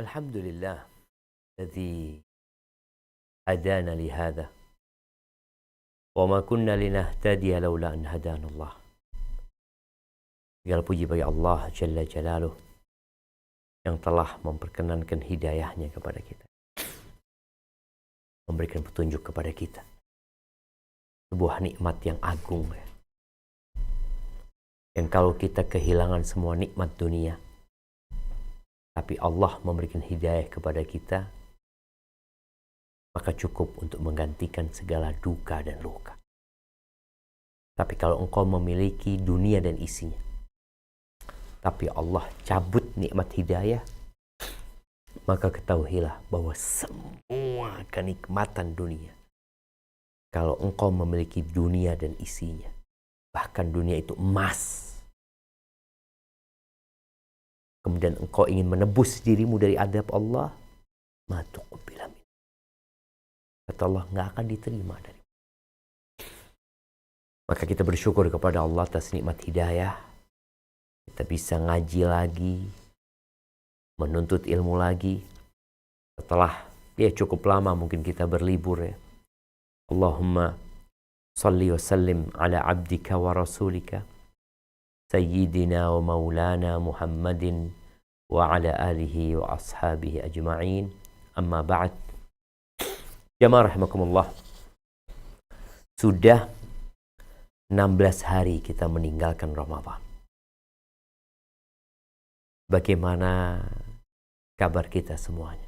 Alhamdulillah الذي هدانا لهذا وما كنا لنهتدي لولا أن هدانا الله. Segala puji bagi Allah Jalla Jalaluh yang telah memperkenankan hidayahnya kepada kita, memberikan petunjuk kepada kita. Sebuah nikmat yang agung ya. Yang kalau kita kehilangan semua nikmat dunia, tapi Allah memberikan hidayah kepada kita, maka cukup untuk menggantikan segala duka dan luka. Tapi kalau engkau memiliki dunia dan isinya, tapi Allah cabut nikmat hidayah, maka ketahuilah bahwa semua kenikmatan dunia, kalau engkau memiliki dunia dan isinya, bahkan dunia itu emas, kemudian engkau ingin menebus dirimu dari adab Allah, matuqbila min. Kata Allah, nggak akan diterima dari. Maka kita bersyukur kepada Allah atas nikmat hidayah. Kita bisa ngaji lagi, menuntut ilmu lagi. Setelah cukup lama mungkin kita berlibur ya. Allahumma salli wa sallim ala abdika wa rasulika Sayyidina wa maulana Muhammadin wa ala alihi wa ashabihi ajma'in. Amma ba'd. Jamaah rahimakumullah. Sudah 16 hari kita meninggalkan Ramadan. Bagaimana kabar kita semuanya?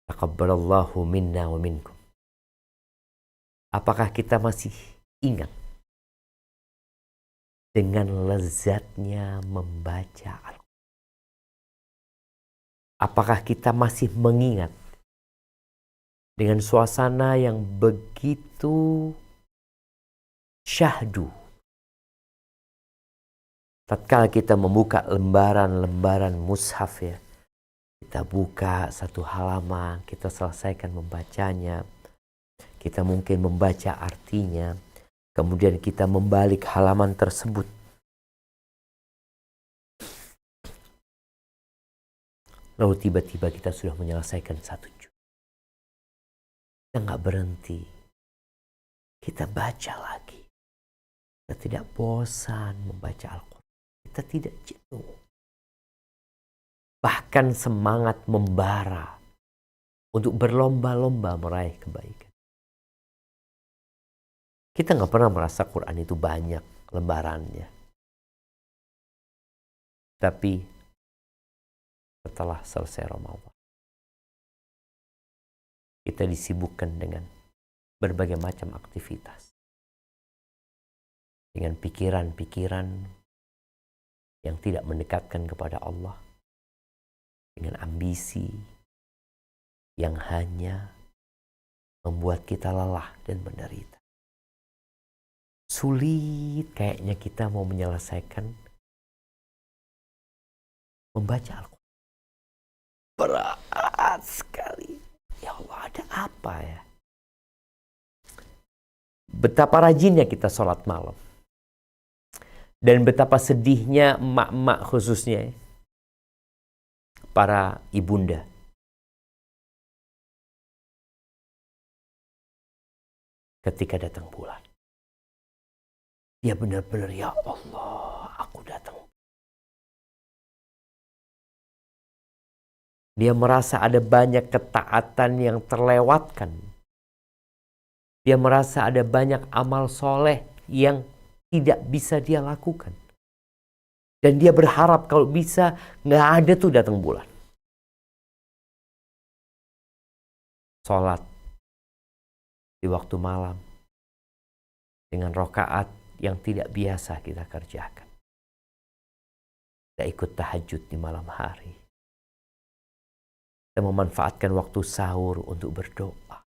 Taqabbalallahu minna wa minkum. Apakah kita masih ingat dengan lezatnya membaca Al-Quran? Apakah kita masih mengingat dengan suasana yang begitu syahdu tatkala kita membuka lembaran-lembaran mushaf ya, kita buka satu halaman, kita selesaikan membacanya, kita mungkin membaca artinya, kemudian kita membalik halaman tersebut. Lalu tiba-tiba kita sudah menyelesaikan satu juz. Kita nggak berhenti. Kita baca lagi. Kita tidak bosan membaca Al-Quran. Kita tidak jenuh. Bahkan semangat membara untuk berlomba-lomba meraih kebaikan. Kita nggak pernah merasa Quran itu banyak lembarannya. Tapi setelah selesai Ramadan, kita disibukkan dengan berbagai macam aktivitas. Dengan pikiran-pikiran yang tidak mendekatkan kepada Allah. Dengan ambisi yang hanya membuat kita lelah dan menderita. Sulit kayaknya kita mau menyelesaikan membaca Al-Quran. Berat sekali. Ya Allah, ada apa ya? Betapa rajinnya kita sholat malam. Dan betapa sedihnya emak-emak khususnya, para ibunda. Ketika datang bulan. Dia benar-benar, ya Allah, aku datang. Dia merasa ada banyak ketaatan yang terlewatkan. Dia merasa ada banyak amal soleh yang tidak bisa dia lakukan. Dan dia berharap kalau bisa nggak ada tuh datang bulan. Sholat di waktu malam dengan rakaat yang tidak biasa kita kerjakan. Kita ikut tahajud di malam hari. Kita memanfaatkan waktu sahur untuk berdoa.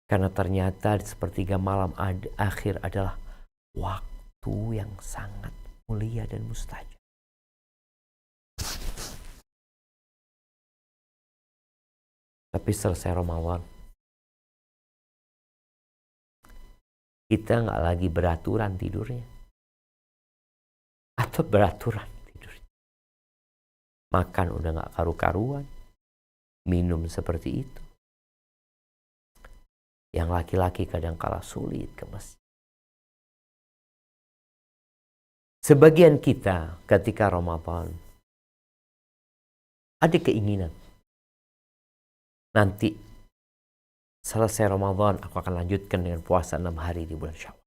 Karena ternyata di sepertiga malam akhir adalah waktu yang sangat mulia dan mustajab. Tapi selesai Ramadan, kita nggak lagi beraturan tidurnya. Atau beraturan tidurnya. Makan udah gak karu-karuan. Minum seperti itu. Yang laki-laki kadang kala sulit ke masjid. Sebagian kita ketika Ramadan ada keinginan. Nanti selesai Ramadan aku akan lanjutkan dengan puasa 6 hari di bulan Syawal.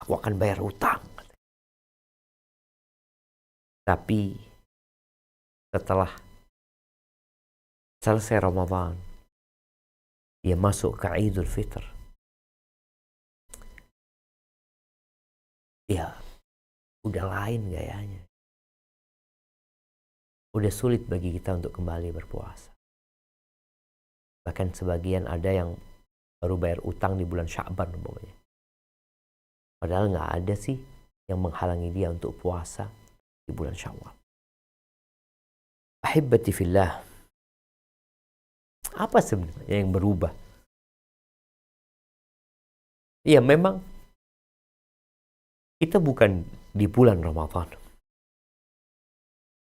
Aku akan bayar utang. Tapi setelah selesai Ramadan, dia masuk ke Idul Fitr. Ya, udah lain gayanya. Udah sulit bagi kita untuk kembali berpuasa. Bahkan sebagian ada yang baru bayar utang di bulan Sya'ban umpamanya. Padahal nggak ada sih yang menghalangi dia untuk puasa di bulan Syawal. Ahibbati fillah. Apa sebenarnya yang berubah? Ya memang kita bukan di bulan Ramadan.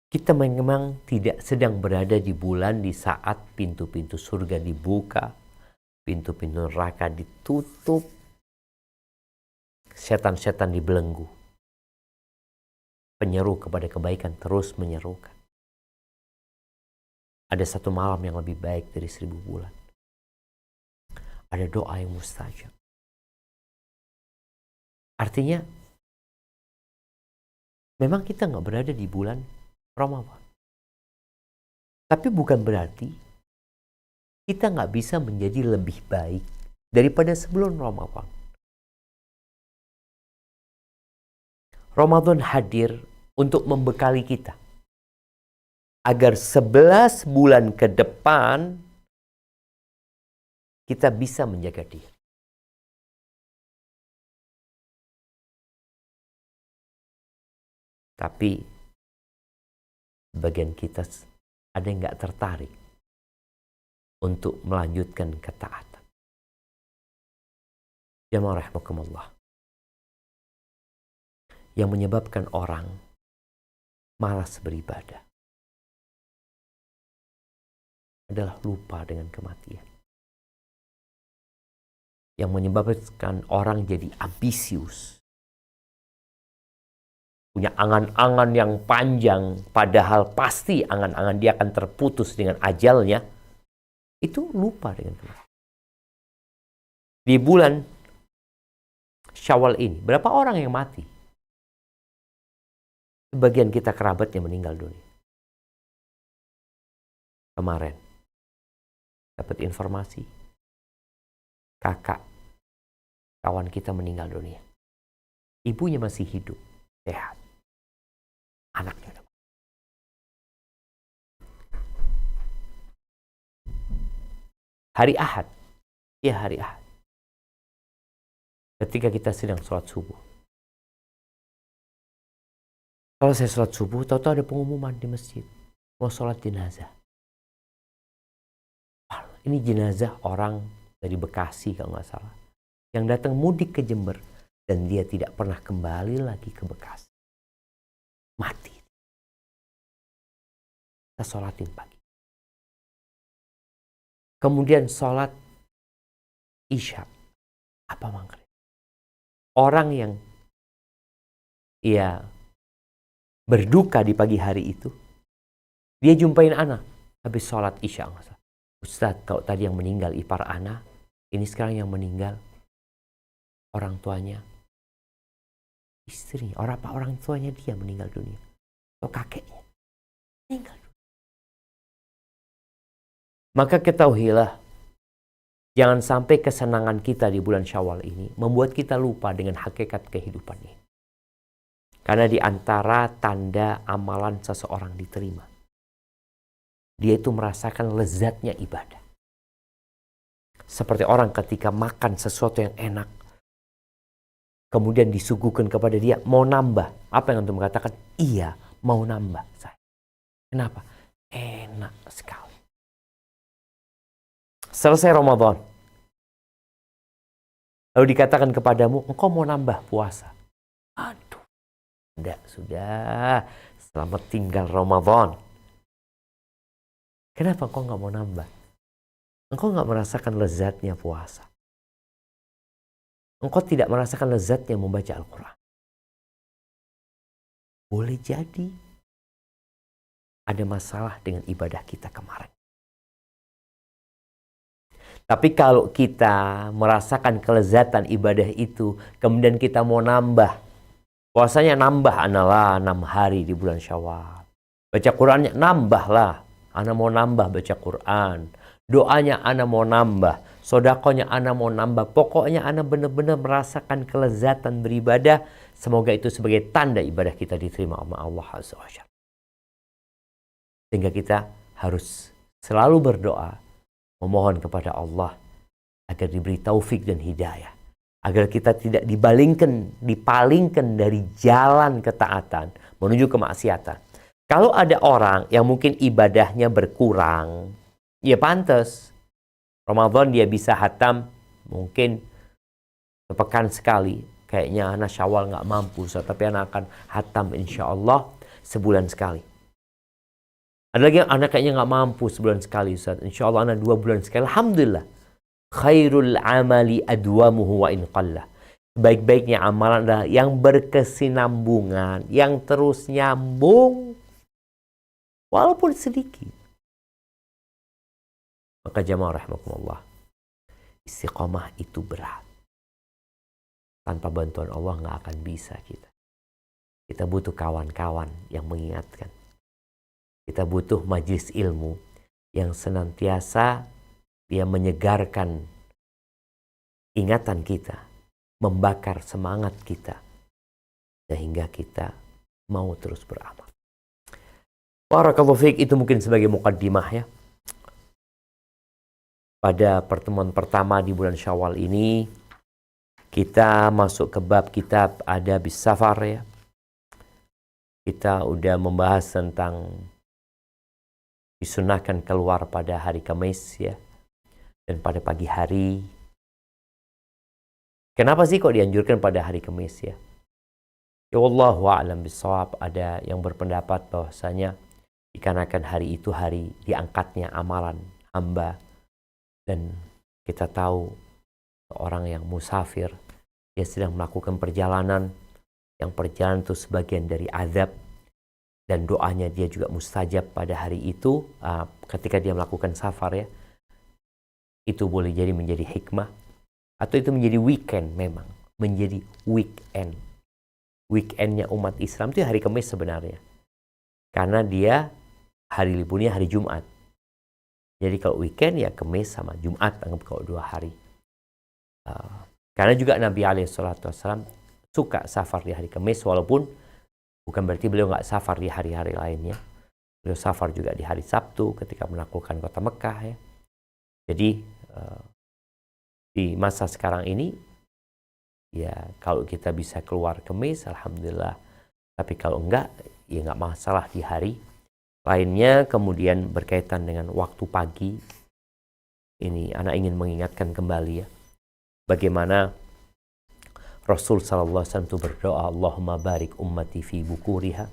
Kita memang tidak sedang berada di bulan di saat pintu-pintu surga dibuka, pintu-pintu neraka ditutup, setan-setan dibelenggu. Penyeru kepada kebaikan terus menyerukan. Ada satu malam yang lebih baik dari 1000 bulan. Ada doa yang mustajab. Artinya, memang kita nggak berada di bulan Ramadan. Tapi bukan berarti kita nggak bisa menjadi lebih baik daripada sebelum Ramadan. Ramadan hadir untuk membekali kita. Agar 11 bulan ke depan kita bisa menjaga diri. Tapi bagian kita ada yang nggak tertarik untuk melanjutkan ketaatan. Jamaah rahimakumullah. Yang menyebabkan orang malas beribadah adalah lupa dengan kematian. Yang menyebabkan orang jadi ambisius. Punya angan-angan yang panjang, padahal pasti angan-angan dia akan terputus dengan ajalnya. Itu lupa dengan kematian. Di bulan Syawal ini, berapa orang yang mati? Sebagian kita kerabatnya meninggal dunia. Kemarin dapat informasi kakak kawan kita meninggal dunia. Ibunya masih hidup, sehat. Anaknya udah. Hari Ahad. Ya, hari Ahad. Ketika kita sedang sholat subuh. Kalau saya sholat subuh, tahu-tahu ada pengumuman di masjid. Mau sholat jenazah. Ini jenazah orang dari Bekasi kalau nggak salah. Yang datang mudik ke Jember. Dan dia tidak pernah kembali lagi ke Bekasi. Mati. Kita sholatin pagi. Kemudian sholat Isya. Apa maghrib. Orang yang berduka di pagi hari itu. Dia jumpain anak. Habis sholat Isya. Ustadz, kalau tadi yang meninggal ipar anak. Ini sekarang yang meninggal. Orang tuanya. Istri. Orang tuanya dia meninggal dunia. Atau kakeknya. Meninggal dunia. Maka ketahuilah. Jangan sampai kesenangan kita di bulan Syawal ini membuat kita lupa dengan hakikat kehidupan ini. Karena di antara tanda amalan seseorang diterima, dia itu merasakan lezatnya ibadah. Seperti orang ketika makan sesuatu yang enak, kemudian disuguhkan kepada dia, mau nambah. Apa yang untuk mengatakan? Iya, mau nambah. Saya. Kenapa? Enak sekali. Selesai Ramadan. Lalu dikatakan kepadamu, engkau mau nambah puasa. Aduh. Sudah. Selamat tinggal Ramadan. Kenapa engkau nggak mau nambah? Engkau nggak merasakan lezatnya puasa. Engkau tidak merasakan lezatnya membaca Al-Quran. Boleh jadi ada masalah dengan ibadah kita kemarin. Tapi kalau kita merasakan kelezatan ibadah itu, kemudian kita mau nambah, puasanya nambah, analah 6 hari di bulan Syawal. Baca Qurannya nambahlah, ana mau nambah baca Quran. Doanya ana mau nambah, sodakonya ana mau nambah. Pokoknya ana benar-benar merasakan kelezatan beribadah. Semoga itu sebagai tanda ibadah kita diterima oleh Allah Azza wa Jalla. Sehingga kita harus selalu berdoa, memohon kepada Allah agar diberi taufik dan hidayah. Agar kita tidak dipalingkan dari jalan ketaatan menuju kemaksiatan. Kalau ada orang yang mungkin ibadahnya berkurang, ya pantas. Ramadan dia bisa hatam mungkin sepekan sekali. Kayaknya anak Syawal nggak mampu, tapi anak akan hatam insya Allah sebulan sekali. Ada lagi yang anak kayaknya nggak mampu sebulan sekali, Ustaz. Insya Allah anak 2 bulan sekali. Alhamdulillah. Khairul amali adwamuhu wa in qalla. Baik-baiknya amalan adalah yang berkesinambungan, yang terus nyambung, walaupun sedikit. Maka jamaah rahimakumullah, istiqomah itu berat. Tanpa bantuan Allah nggak akan bisa kita. Kita butuh kawan-kawan yang mengingatkan. Kita butuh majelis ilmu yang senantiasa dia menyegarkan ingatan kita, membakar semangat kita, sehingga kita mau terus beramal. Barakallahu fiik, itu mungkin sebagai muqaddimah ya. Pada pertemuan pertama di bulan Syawal ini, kita masuk ke bab kitab Adabis Safar ya. Kita udah membahas tentang disunahkan keluar pada hari Kamis ya, dan pada pagi hari. Kenapa sih kok dianjurkan pada hari Kamis ya? Ya wallahu a'lam bishawab. Ada yang berpendapat bahwasanya dikarenakan hari itu hari diangkatnya amalan hamba, dan kita tahu orang yang musafir, dia sedang melakukan perjalanan, yang perjalanan itu sebagian dari azab, dan doanya dia juga mustajab pada hari itu ketika dia melakukan safar ya. Itu boleh jadi menjadi hikmah, atau itu menjadi weekend, memang menjadi weekendnya umat Islam itu hari Kamis sebenarnya, karena dia hari liburnya hari Jumat. Jadi kalau weekend ya Kamis sama Jumat, anggap kalau 2 hari. Karena juga Nabi SAW suka safar di hari Kamis, walaupun bukan berarti beliau nggak safar di hari-hari lainnya. Beliau safar juga di hari Sabtu ketika menaklukkan kota Mekah ya. Jadi di masa sekarang ini ya kalau kita bisa keluar Kamis, alhamdulillah. Tapi kalau enggak, ya nggak masalah di hari lainnya. Kemudian berkaitan dengan waktu pagi, ini anak ingin mengingatkan kembali ya, bagaimana Rasul SAW itu berdoa, Allahumma barik ummati fi bukuriha.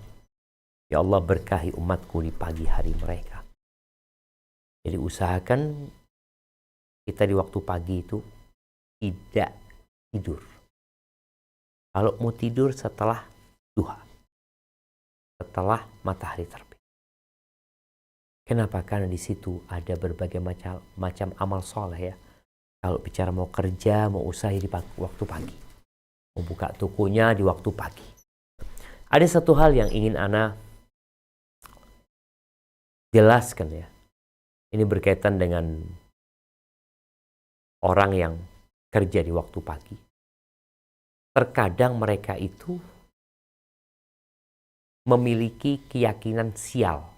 Ya Allah, berkahi umatku di pagi hari mereka. Jadi usahakan kita di waktu pagi itu tidak tidur. Kalau mau tidur setelah duha, setelah matahari terbit. Kenapa? Karena di situ ada berbagai macam amal soleh ya. Kalau bicara mau kerja, mau usaha di waktu pagi, mau buka tokonya di waktu pagi. Ada satu hal yang ingin Ana jelaskan ya. Ini berkaitan dengan orang yang kerja di waktu pagi. Terkadang mereka itu memiliki keyakinan sial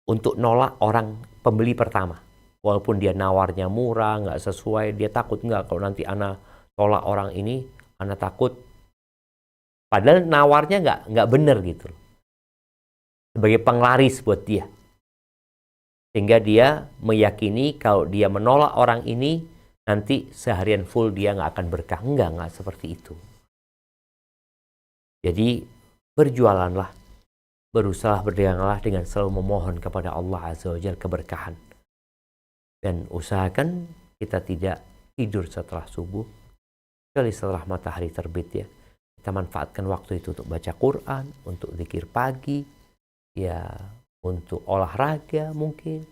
untuk nolak orang pembeli pertama. Walaupun dia nawarnya murah, nggak sesuai, dia takut nggak kalau nanti Ana tolak orang ini, Ana takut. Padahal nawarnya nggak benar gitu. Sebagai penglaris buat dia. Sehingga dia meyakini kalau dia menolak orang ini, nanti seharian full dia nggak akan berkah. Nggak seperti itu. Jadi berjualanlah. berusaha berdaganglah dengan selalu memohon kepada Allah Azza wa Jalla keberkahan. Dan usahakan kita tidak tidur setelah subuh, kecuali setelah matahari terbit ya. Kita manfaatkan waktu itu untuk baca Quran, untuk zikir pagi, ya untuk olahraga mungkin,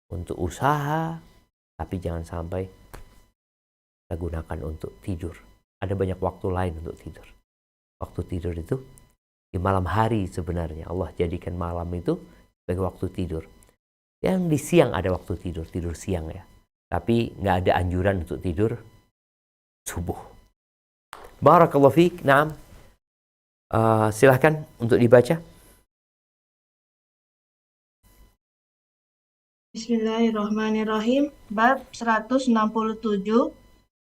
untuk usaha, tapi jangan sampai kita gunakan untuk tidur. Ada banyak waktu lain untuk tidur. Waktu tidur itu di malam hari sebenarnya. Allah jadikan malam itu sebagai waktu tidur. Yang di siang ada waktu tidur, tidur siang ya. Tapi nggak ada anjuran untuk tidur subuh. Barakallahu fiik. Naam. Silahkan untuk dibaca. Bismillahirrahmanirrahim. Bab 167.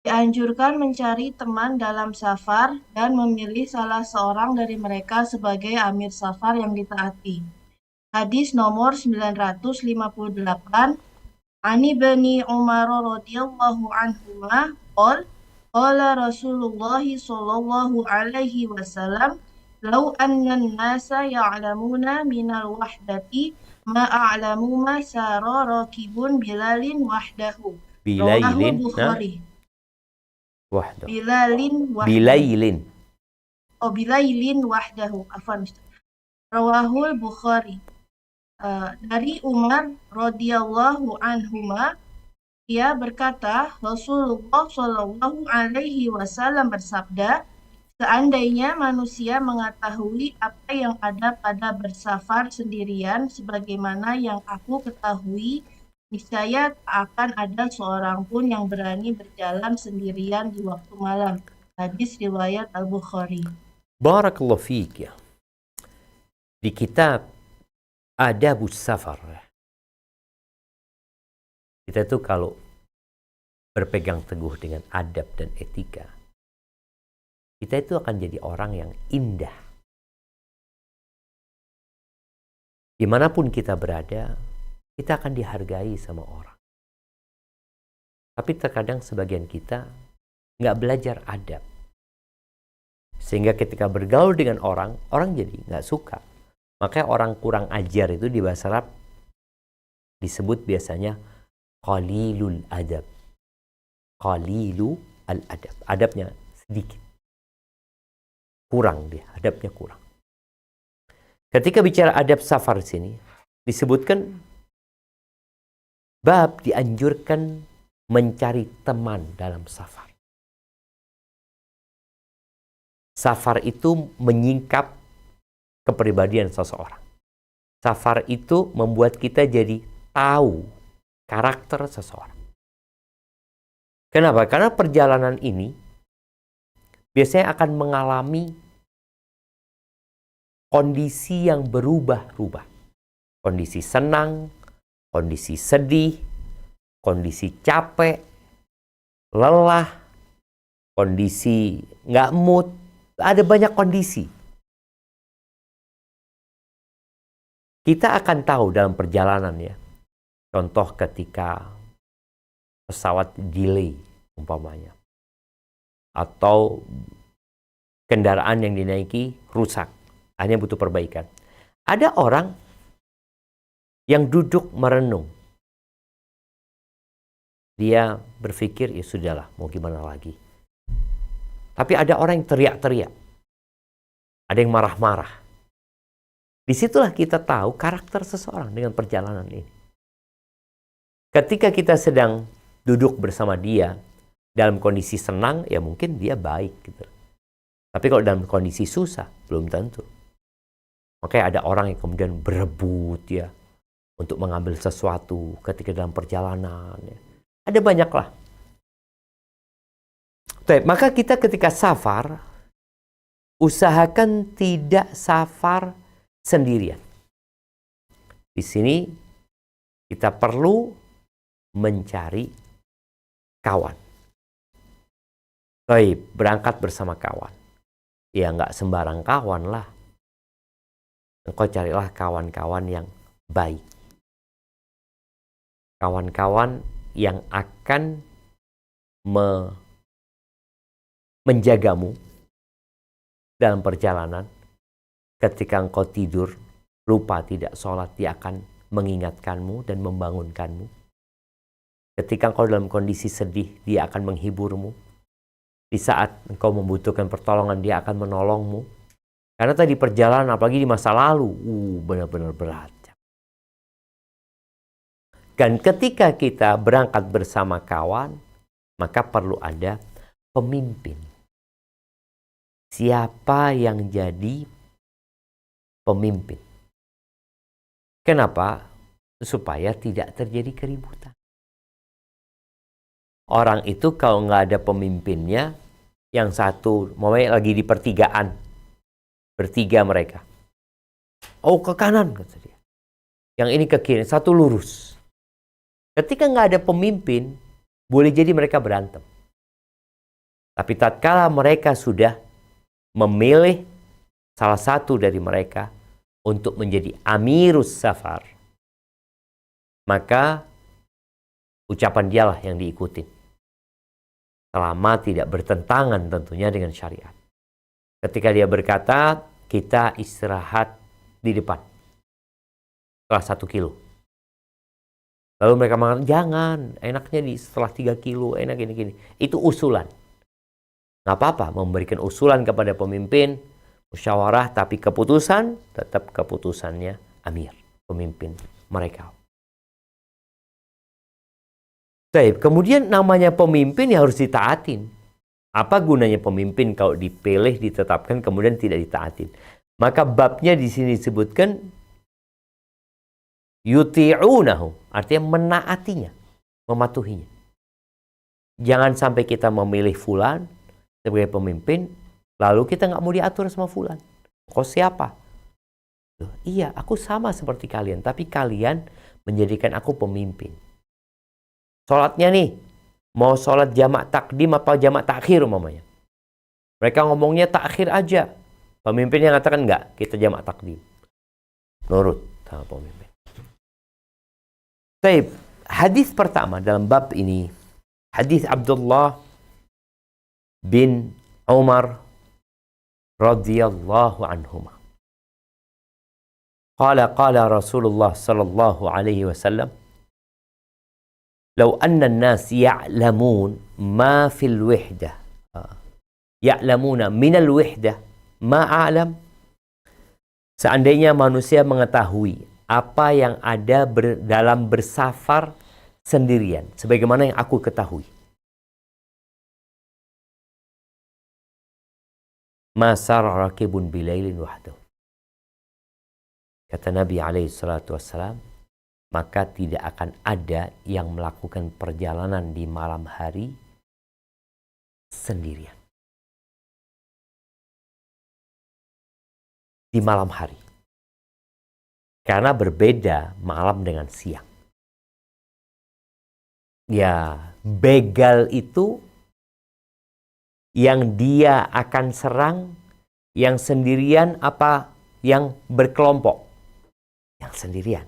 Dianjurkan mencari teman dalam safar dan memilih salah seorang dari mereka sebagai amir safar yang ditaati. Hadis nomor 958. Ani bani Umar radhiyallahu anhuma qala Rasulullah sallallahu alaihi wasallam law anna an-nasa ya'lamuna minal wahdati ma a'lamu ma sara rakibun bilalin wahdahu. Rawahu Bukhari. Wahdahu. Bilailin wahdahu. Afwan. Rawahul Bukhari. Dari Umar radhiyallahu anhuma, dia berkata, Rasulullah Shallallahu alaihi wasallam bersabda, seandainya manusia mengetahui apa yang ada pada bersafar sendirian sebagaimana yang aku ketahui, niscaya tak akan ada seorang pun yang berani berjalan sendirian di waktu malam. Hadis riwayat Al-Bukhari. Barakallahu fiik ya. Di kitab Adabus Safar, kita tuh kalau berpegang teguh dengan adab dan etika, kita itu akan jadi orang yang indah. Dimanapun kita berada, kita akan dihargai sama orang. Tapi terkadang sebagian kita nggak belajar adab. Sehingga ketika bergaul dengan orang, orang jadi nggak suka. Makanya orang kurang ajar itu di bahasa Arab disebut biasanya qalilul adab. Qalilu al-adab. Adabnya sedikit. Kurang dia, adabnya kurang. Ketika bicara adab safar di sini, disebutkan bab dianjurkan mencari teman dalam safar. Safar itu menyingkap kepribadian seseorang. Safar itu membuat kita jadi tahu karakter seseorang. Kenapa? Karena perjalanan ini biasanya akan mengalami kondisi yang berubah-ubah. Kondisi senang, kondisi sedih, kondisi capek, lelah, kondisi nggak mood. Ada banyak kondisi. Kita akan tahu dalam perjalanan ya. Contoh ketika pesawat delay umpamanya. Atau kendaraan yang dinaiki rusak. Hanya butuh perbaikan. Ada orang yang duduk merenung. Dia berpikir ya sudahlah mau gimana lagi. Tapi ada orang yang teriak-teriak. Ada yang marah-marah. Disitulah kita tahu karakter seseorang dengan perjalanan ini. Ketika kita sedang duduk bersama dia dalam kondisi senang, ya mungkin dia baik gitu. Tapi kalau dalam kondisi susah, belum tentu. Makanya ada orang yang kemudian berebut ya untuk mengambil sesuatu ketika dalam perjalanan. Ya. Ada banyak lah. Maka kita ketika safar, usahakan tidak safar sendirian. Di sini kita perlu mencari kawan. Baik, berangkat bersama kawan. Ya nggak sembarang kawan lah. Engkau carilah kawan-kawan yang baik. Kawan-kawan yang akan menjagamu dalam perjalanan. Ketika engkau tidur, lupa tidak sholat, dia akan mengingatkanmu dan membangunkanmu. Ketika engkau dalam kondisi sedih, dia akan menghiburmu. Di saat engkau membutuhkan pertolongan, dia akan menolongmu. Karena tadi perjalanan, apalagi di masa lalu, benar-benar berat. Dan ketika kita berangkat bersama kawan, maka perlu ada pemimpin. Siapa yang jadi pemimpin? Kenapa? Supaya tidak terjadi keributan. Orang itu kalau nggak ada pemimpinnya, yang satu, momennya lagi di pertigaan, bertiga mereka. Oh, ke kanan, kata dia. Yang ini ke kiri, satu lurus. Ketika nggak ada pemimpin, boleh jadi mereka berantem. Tapi tatkala mereka sudah memilih salah satu dari mereka untuk menjadi amirus safar, maka ucapan dialah yang diikuti. Selama tidak bertentangan tentunya dengan syariat. Ketika dia berkata, kita istirahat di depan setelah 1 kilo. Lalu mereka mengatakan, jangan, enaknya setelah 3 kilo, enak gini-gini. Itu usulan. Nggak apa-apa memberikan usulan kepada pemimpin, musyawarah, tapi keputusan tetap keputusannya amir, pemimpin mereka. Baik, kemudian namanya pemimpin ya harus ditaatin. Apa gunanya pemimpin kalau dipilih, ditetapkan, kemudian tidak ditaatin? Maka babnya di sini disebutkan yuti'unahu, artinya menaatinya, mematuhinya. Jangan sampai kita memilih fulan sebagai pemimpin, lalu kita nggak mau diatur sama fulan. Kok siapa? Loh, iya, aku sama seperti kalian, tapi kalian menjadikan aku pemimpin. Sholatnya nih, mau sholat jamak takdim apa jamak takhir umpamanya. Mereka ngomongnya takhir aja. Pemimpinnya mengatakan enggak, kita jamak takdim. Nurut sama pemimpin. Baik, hadis pertama dalam bab ini, hadis Abdullah bin Umar radhiyallahu anhuma. Qala Rasulullah sallallahu alaihi wasallam, "Law anna an-nas ya'lamun ma fil wihdah, ya'lamuna min al-wihdah ma a'lam." Seandainya manusia mengetahui apa yang ada dalam bersafar sendirian, sebagaimana yang aku ketahui, masar rakibun bilailin wahdahu. Kata Nabi alaihi salatu wassalam, maka tidak akan ada yang melakukan perjalanan di malam hari sendirian. Di malam hari. Karena berbeda malam dengan siang. Ya, begal itu yang dia akan serang yang sendirian apa yang berkelompok? Yang sendirian.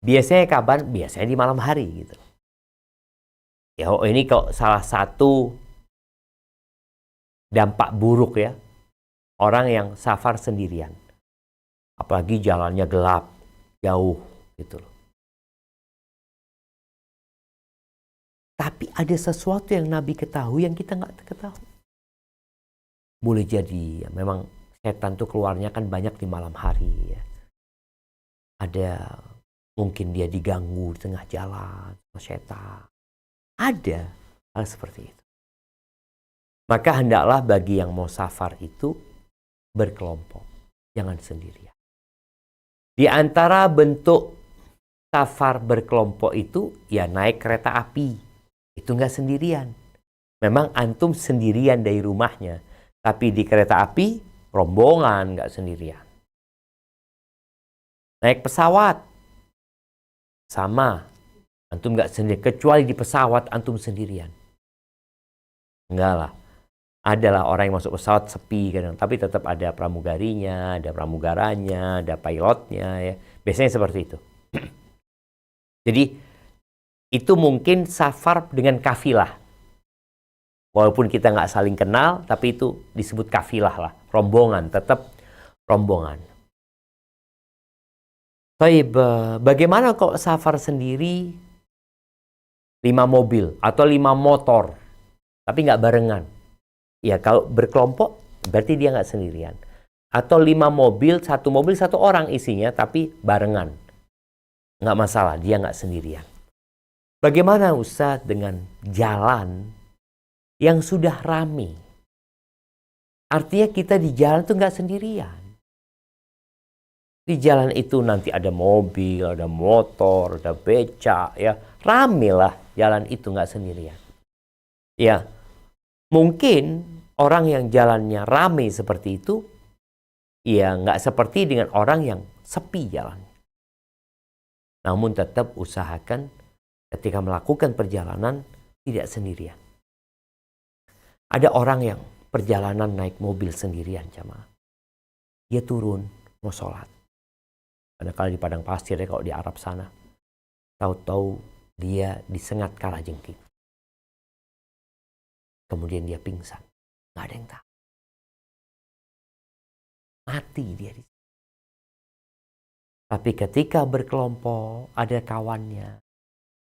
Biasanya kapan? Biasanya di malam hari gitu. Ya, ini kok salah satu dampak buruk ya. Orang yang safar sendirian. Apalagi jalannya gelap, jauh gitu loh. Tapi ada sesuatu yang Nabi ketahui yang kita nggak ketahui. Boleh jadi ya, memang setan tuh keluarnya kan banyak di malam hari ya. Ada mungkin dia diganggu di tengah jalan sama setan. Ada hal seperti itu. Maka hendaklah bagi yang mau safar itu berkelompok, jangan sendirian. Di antara bentuk safar berkelompok itu ya naik kereta api. Itu nggak sendirian. Memang antum sendirian dari rumahnya. Tapi di kereta api rombongan, nggak sendirian. Naik pesawat sama. Antum nggak sendirian. Kecuali di pesawat antum sendirian. Enggak lah. Adalah orang yang masuk pesawat sepi kadang, tapi tetap ada pramugarinya, ada pramugaranya, ada pilotnya ya. Biasanya seperti itu. Jadi itu mungkin safar dengan kafilah. Walaupun kita nggak saling kenal, tapi itu disebut kafilah lah, rombongan, tetap rombongan. Taib, bagaimana kok safar sendiri 5 mobil atau 5 motor, tapi nggak barengan? Ya kalau berkelompok berarti dia nggak sendirian. Atau 5 mobil, 1 mobil 1 orang isinya, tapi barengan. Nggak masalah, dia nggak sendirian. Bagaimana Ustaz dengan jalan yang sudah rame? Artinya kita di jalan tuh nggak sendirian. Di jalan itu nanti ada mobil, ada motor, ada becak, ya rame lah jalan itu nggak sendirian. Ya, mungkin orang yang jalannya rame seperti itu, ya nggak seperti dengan orang yang sepi jalan. Namun tetap usahakan ketika melakukan perjalanan tidak sendirian. Ada orang yang perjalanan naik mobil sendirian, jamaah. Dia turun mau sholat. Kadang-kadang di padang pasir ya kalau di Arab sana. Tahu-tahu dia disengat kalajengking. Kemudian dia pingsan. Nggak ada yang tahu. Mati dia di sana. Tapi ketika berkelompok, ada kawannya.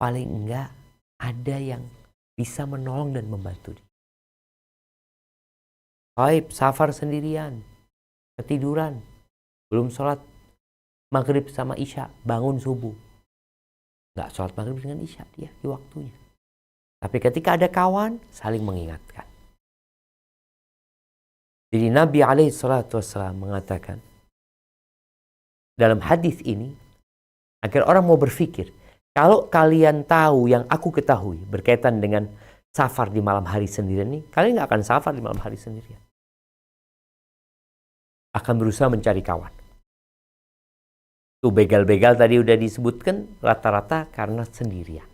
Paling enggak ada yang bisa menolong dan membantu dia. Baik, safar sendirian. Ketiduran. Belum sholat maghrib sama isya, bangun subuh. Nggak sholat maghrib dengan isya dia di waktunya. Tapi ketika ada kawan, saling mengingatkan. Jadi Nabi SAW mengatakan dalam hadis ini, agar orang mau berpikir, kalau kalian tahu yang aku ketahui berkaitan dengan safar di malam hari sendirian nih, kalian nggak akan safar di malam hari sendirian. Akan berusaha mencari kawan. Tuh begal-begal tadi udah disebutkan rata-rata karena sendirian.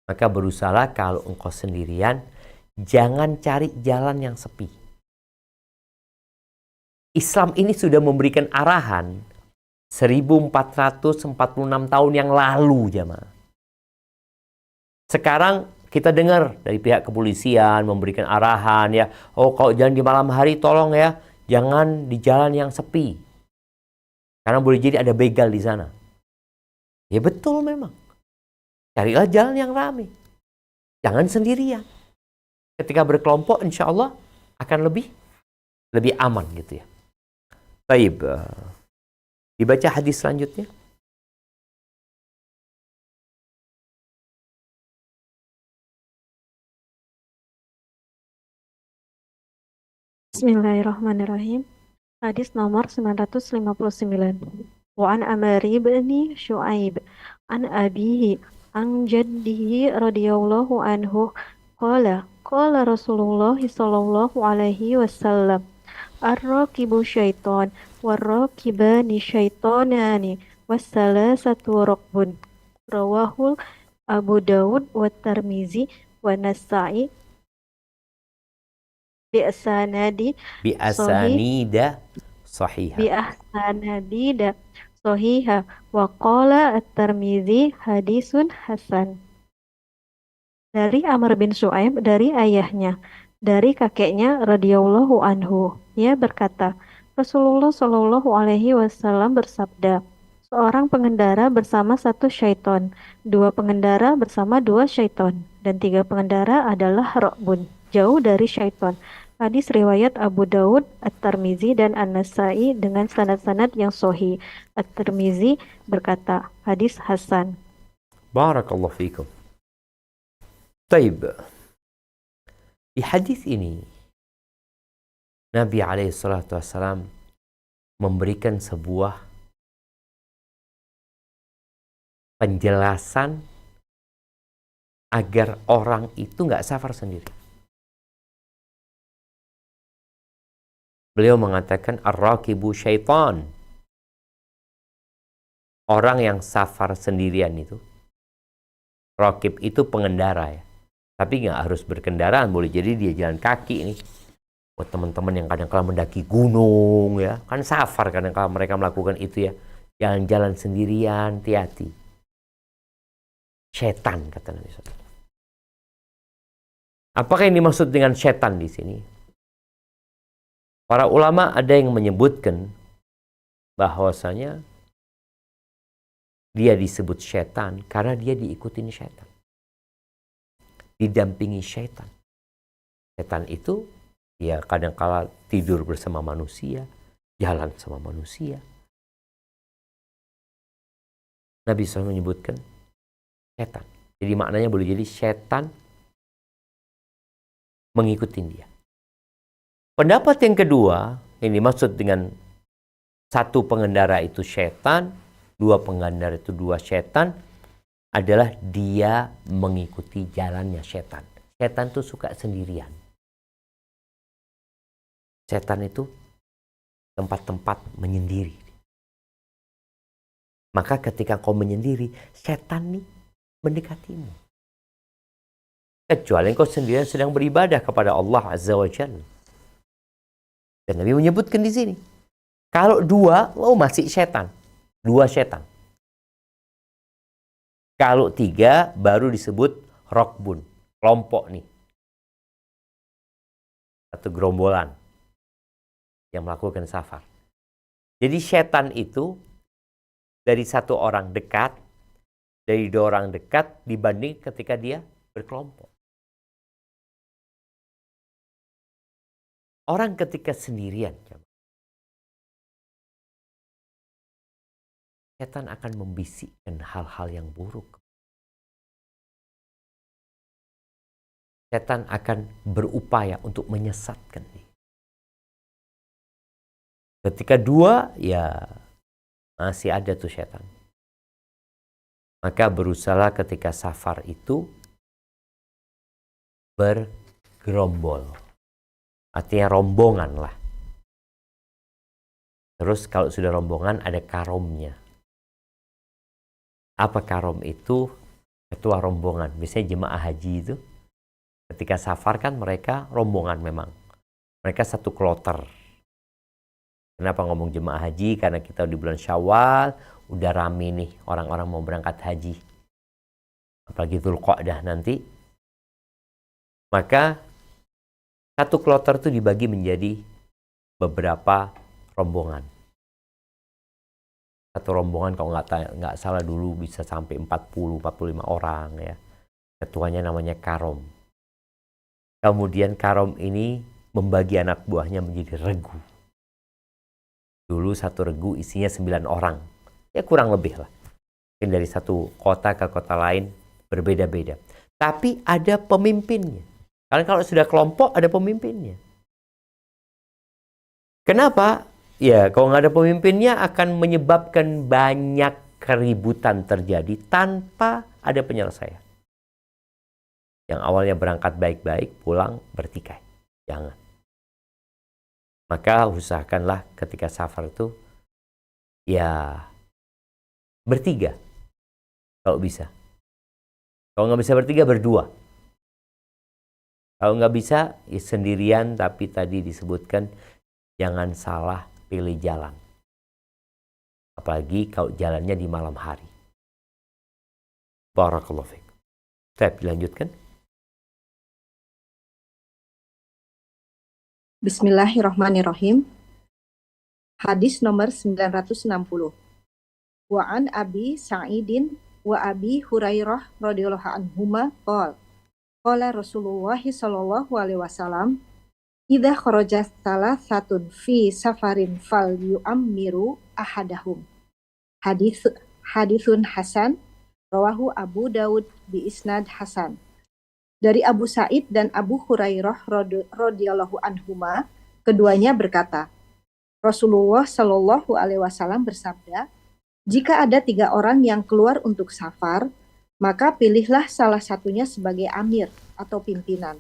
Maka berusahalah kalau engkau sendirian, jangan cari jalan yang sepi. Islam ini sudah memberikan arahan 1446 tahun yang lalu, jamaah. Sekarang kita dengar dari pihak kepolisian memberikan arahan ya, oh kalau jalan di malam hari tolong ya, jangan di jalan yang sepi. Karena boleh jadi ada begal di sana. Ya betul memang. Carilah jalan yang ramai. Jangan sendirian. Ketika berkelompok insya Allah akan lebih aman gitu ya. Baik. Dibaca hadis selanjutnya. Bismillahirrahmanirrahim. Hadis nomor 959. Wa an Amri bin Syu'aib an abihi an jaddihi radhiyallahu anhu qala Rasulullah sallallahu alaihi wasallam ar-rakibu syaitan war-rakibani syaitanani was-salasatu rakbun rawahul Abu Dawud wa Tirmizi wa Nasa'i bi'sanadi Bi'asanida sahihah. bi'ahsanadida sohiha wa qala at-Tirmizi hadisun hasan. Dari Amr bin Syu'aib, dari ayahnya, dari kakeknya radhiyallahu anhu, ia berkata, Rasulullah Shallallahu alaihi wasallam bersabda, seorang pengendara bersama 1 syaiton, 2 pengendara bersama 2 syaiton, dan 3 pengendara adalah rokbun, jauh dari syaiton. Hadis riwayat Abu Daud, At-Tirmizi, dan An-Nasai dengan sanad-sanad yang sahih. At-Tirmizi berkata, hadis hasan. Barakallahu fikum. Taib. Di hadis ini, Nabi SAW memberikan sebuah penjelasan agar orang itu nggak safar sendiri. Beliau mengatakan ar-rakibu syaitan. Orang yang safar sendirian itu, rakib itu pengendara ya. Tapi nggak harus berkendaraan, boleh jadi dia jalan kaki ini. Buat teman-teman yang kadang-kala mendaki gunung ya, kan safar kadang-kala mereka melakukan itu ya. Jalan-jalan sendirian, hati-hati. Setan kata Nabi SAW. Apakah yang dimaksud dengan setan di sini? Para ulama ada yang menyebutkan bahwasanya Dia disebut setan karena dia diikutin setan. Didampingi setan. Setan itu ya kadang-kala tidur bersama manusia, jalan sama manusia. Nabi SAW menyebutkan setan. Jadi maknanya boleh jadi setan mengikuti dia. Pendapat yang kedua, yang dimaksud dengan satu pengendara itu setan, dua pengendara itu dua setan, adalah dia mengikuti jalannya setan. Setan itu suka sendirian. Setan itu tempat-tempat menyendiri. Maka ketika kau menyendiri, setan nih mendekatimu. Kecuali engkau sendirian sedang beribadah kepada Allah Azza wa Jalla. Dan Nabi menyebutkan di sini, kalau dua, masih setan. Dua setan. Kalau tiga, baru disebut rokbun. Kelompok nih. Satu gerombolan yang melakukan safar. Jadi setan itu dari satu orang dekat, dari dua orang dekat dibanding ketika dia berkelompok. Orang ketika sendirian, setan akan membisikkan hal-hal yang buruk. Setan akan berupaya untuk menyesatkan dia. Ketika dua, ya masih ada tuh setan. Maka berusaha ketika safar itu bergerombol. Artinya rombongan lah. Terus kalau sudah rombongan ada karomnya. Apa karom itu? Ketua rombongan. Biasanya jemaah haji itu ketika safar kan mereka rombongan memang. Mereka satu kloter. Kenapa ngomong jemaah haji? Karena kita di bulan Syawal udah rame nih orang-orang mau berangkat haji. Apalagi Dzulqa'dah nanti. Maka satu kloter itu dibagi menjadi beberapa rombongan. Satu rombongan kalau nggak salah dulu bisa sampai 40-45 orang ya. Ketuanya namanya karom. Kemudian karom ini membagi anak buahnya menjadi regu. Dulu satu regu isinya 9 orang. Ya kurang lebih lah. Mungkin dari satu kota ke kota lain berbeda-beda. Tapi ada pemimpinnya. Karena kalau sudah kelompok ada pemimpinnya. Kenapa? Ya kalau nggak ada pemimpinnya akan menyebabkan banyak keributan terjadi tanpa ada penyelesaian. Yang awalnya berangkat baik-baik, pulang bertikai. Jangan. Maka usahakanlah ketika safar itu ya bertiga kalau bisa. Kalau nggak bisa bertiga, berdua. Kalau nggak bisa ya sendirian, tapi tadi disebutkan jangan salah pilih jalan. Apalagi kalau jalannya di malam hari. Barakallahu fiik. Saya dilanjutkan. Bismillahirrahmanirrahim. Hadis nomor 960. Wa an Abi Sa'idin wa Abi Hurairah radhiyallahu anhuma qala Rasulullah sallallahu alaihi wasallam idza kharaja salasatun fi safarin fal yu'ammiru ahadahum. Hadisun hasan rawahu Abu Daud bi isnad hasan. Dari Abu Sa'id dan Abu Hurairah radhiyallahu anhuma, keduanya berkata, Rasulullah Shallallahu alaihi wasallam bersabda, jika ada 3 orang yang keluar untuk safar, maka pilihlah salah satunya sebagai amir atau pimpinan.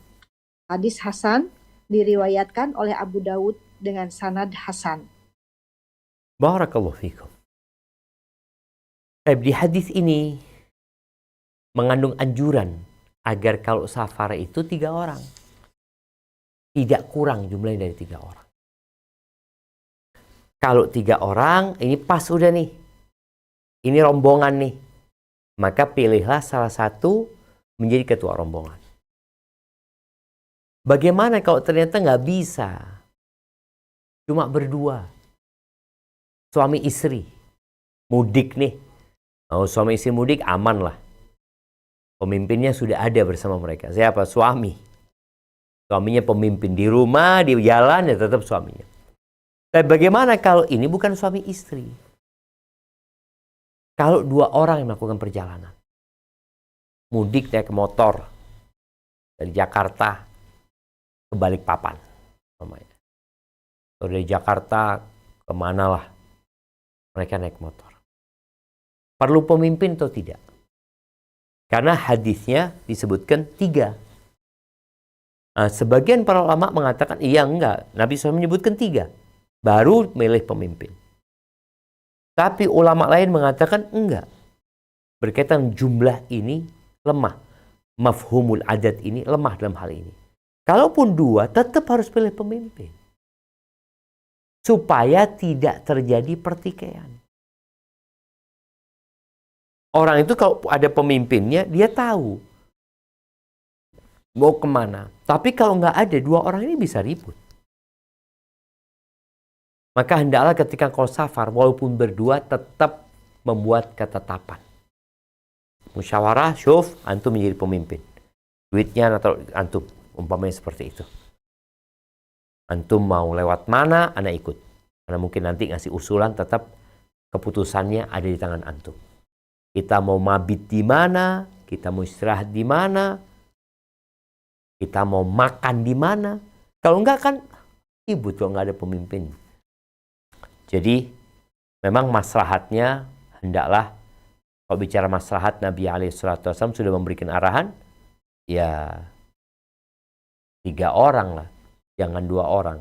Hadis hasan diriwayatkan oleh Abu Daud dengan sanad hasan. Barakallahu fikum. Di hadis ini mengandung anjuran agar kalau safar itu 3 orang. Tidak kurang jumlahnya dari 3 orang. Kalau 3 orang, ini pas udah nih. Ini rombongan nih. Maka pilihlah salah satu menjadi ketua rombongan. Bagaimana kalau ternyata nggak bisa? Cuma berdua. Suami istri. Mudik nih. Suami istri mudik aman lah. Pemimpinnya sudah ada bersama mereka. Siapa? Suami. Suaminya pemimpin di rumah, di jalan ya tetap suaminya. Tapi bagaimana kalau ini bukan suami istri? Kalau dua orang yang melakukan perjalanan, mudik naik motor dari Jakarta ke Balikpapan, atau dari Jakarta kemana lah, mereka naik motor. Perlu pemimpin atau tidak? Karena hadisnya disebutkan 3. Sebagian para ulama mengatakan iya enggak. Nabi SAW menyebutkan 3. Baru milih pemimpin. Tapi ulama lain mengatakan enggak. Berkaitan jumlah ini lemah. Mafhumul adat ini lemah dalam hal ini. Kalaupun 2, tetap harus pilih pemimpin. Supaya tidak terjadi pertikaian. Orang itu kalau ada pemimpinnya, dia tahu mau kemana. Tapi kalau nggak ada, 2 orang ini bisa ribut. Maka hendaklah ketika kau safar, walaupun berdua, tetap membuat ketetapan. Musyawarah, syuf, antum menjadi pemimpin. Duitnya atau antum, umpamanya seperti itu. Antum mau lewat mana, ana ikut. Karena mungkin nanti ngasih usulan, tetap keputusannya ada di tangan antum. Kita mau mabit di mana, kita mau istirahat di mana, kita mau makan di mana. Kalau enggak kan ribut kalau nggak ada pemimpin. Jadi memang maslahatnya hendaklah, kalau bicara maslahat, Nabi SAW sudah memberikan arahan, ya 3 orang lah, jangan 2 orang.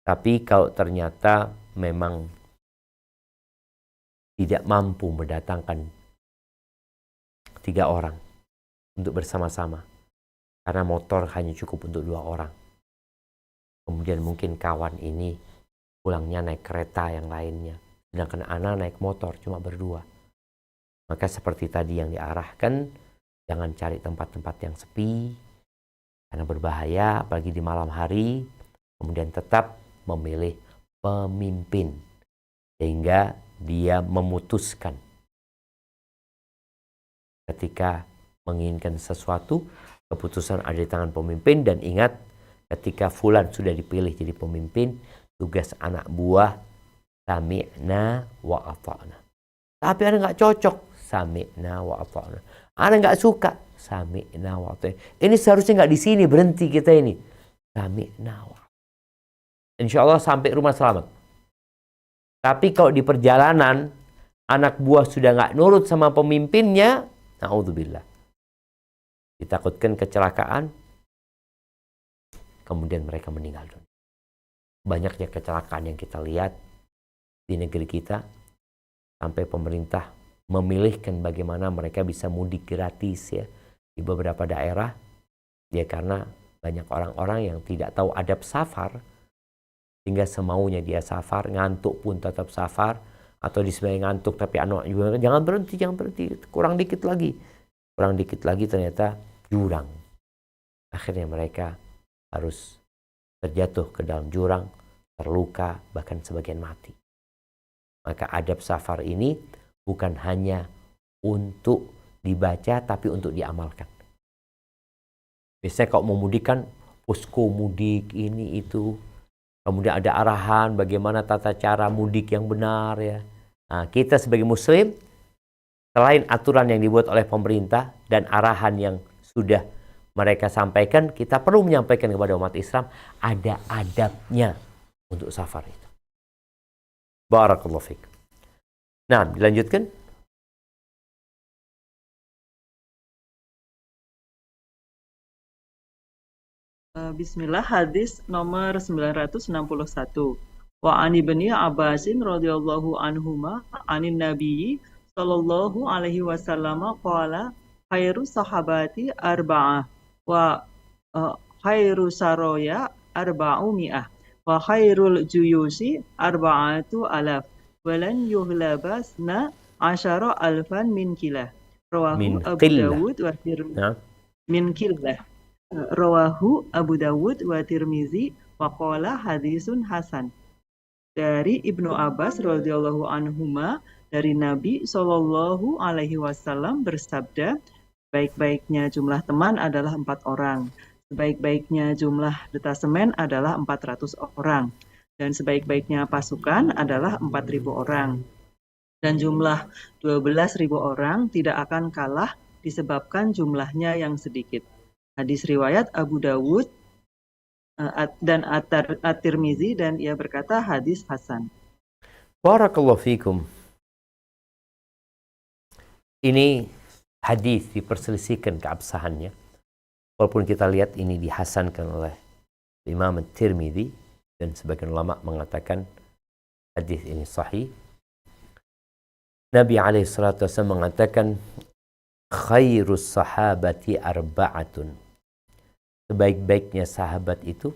Tapi kalau ternyata memang tidak mampu mendatangkan 3 orang untuk bersama-sama, karena motor hanya cukup untuk 2 orang. Kemudian mungkin kawan ini pulangnya naik kereta yang lainnya, sedangkan anak naik motor cuma berdua. Maka seperti tadi yang diarahkan, jangan cari tempat-tempat yang sepi, karena berbahaya, apalagi di malam hari. Kemudian tetap memilih pemimpin, sehingga dia memutuskan ketika menginginkan sesuatu, keputusan ada di tangan pemimpin. Dan ingat, ketika fulan sudah dipilih jadi pemimpin, tugas anak buah sami'na wa ata'na. Tapi ada nggak cocok, sami'na wa ata'na. Ada nggak suka, sami'na wa ata'na. Ini seharusnya nggak di sini, berhenti kita ini. Sami'na wa ata'na. Insya Allah sampai rumah selamat. Tapi kalau di perjalanan anak buah sudah nggak nurut sama pemimpinnya, na'udzubillah, ditakutkan kecelakaan, kemudian mereka meninggal dunia. Banyaknya kecelakaan yang kita lihat di negeri kita, sampai pemerintah memilihkan bagaimana mereka bisa mudik gratis ya di beberapa daerah, ya karena banyak orang-orang yang tidak tahu adab safar, sehingga semaunya dia safar, ngantuk pun tetap safar, atau disebabkan ngantuk tapi anak juga jangan berhenti, kurang dikit lagi ternyata jurang. Akhirnya mereka harus terjatuh ke dalam jurang, terluka, bahkan sebagian mati. Maka adab safar ini bukan hanya untuk dibaca, tapi untuk diamalkan. Biasanya kalau mau mudik kan posko mudik ini itu, kemudian ada arahan bagaimana tata cara mudik yang benar ya. Nah, kita sebagai muslim, selain aturan yang dibuat oleh pemerintah dan arahan yang sudah mereka sampaikan, kita perlu menyampaikan kepada umat Islam ada adabnya untuk safar itu. Barakallahu fiik. Nah, dilanjutkan. Bismillah, hadis nomor 961. Wa ani ibni Abbasin radhiyallahu anhuma anin nabiyyi sallallahu alaihi wasallam qala khairu sahabati arba'ah wa khairu saroya arba'u mi'ah wa khairul juyusi arba'atu alaf walan yuhlabasna asyara alfan min kilah rawahu Abu Dawud wa Tirmidzi min kilah rawahu Abu Dawud wa Tirmizi wa qala hadisun hasan. Dari Ibnu Abbas radhiyallahu anhuma, dari Nabi Shallallahu Alaihi Wasallam bersabda, baik-baiknya jumlah teman adalah 4 orang, sebaik-baiknya jumlah detasemen adalah 400 orang, dan sebaik-baiknya pasukan adalah 4.000 orang. Dan jumlah 12.000 orang tidak akan kalah disebabkan jumlahnya yang sedikit. Hadis riwayat Abu Dawud dan At-Tirmizi, dan ia berkata hadis hasan. Barakallahu fikum. Ini hadis diperselisihkan keabsahannya. Walaupun kita lihat ini dihasankan oleh Imam At-Tirmizi dan sebagian ulama mengatakan hadis ini sahih. Nabi alaihissalatu wassalam mengatakan khairus sahabati arba'atun. Sebaik-baiknya sahabat itu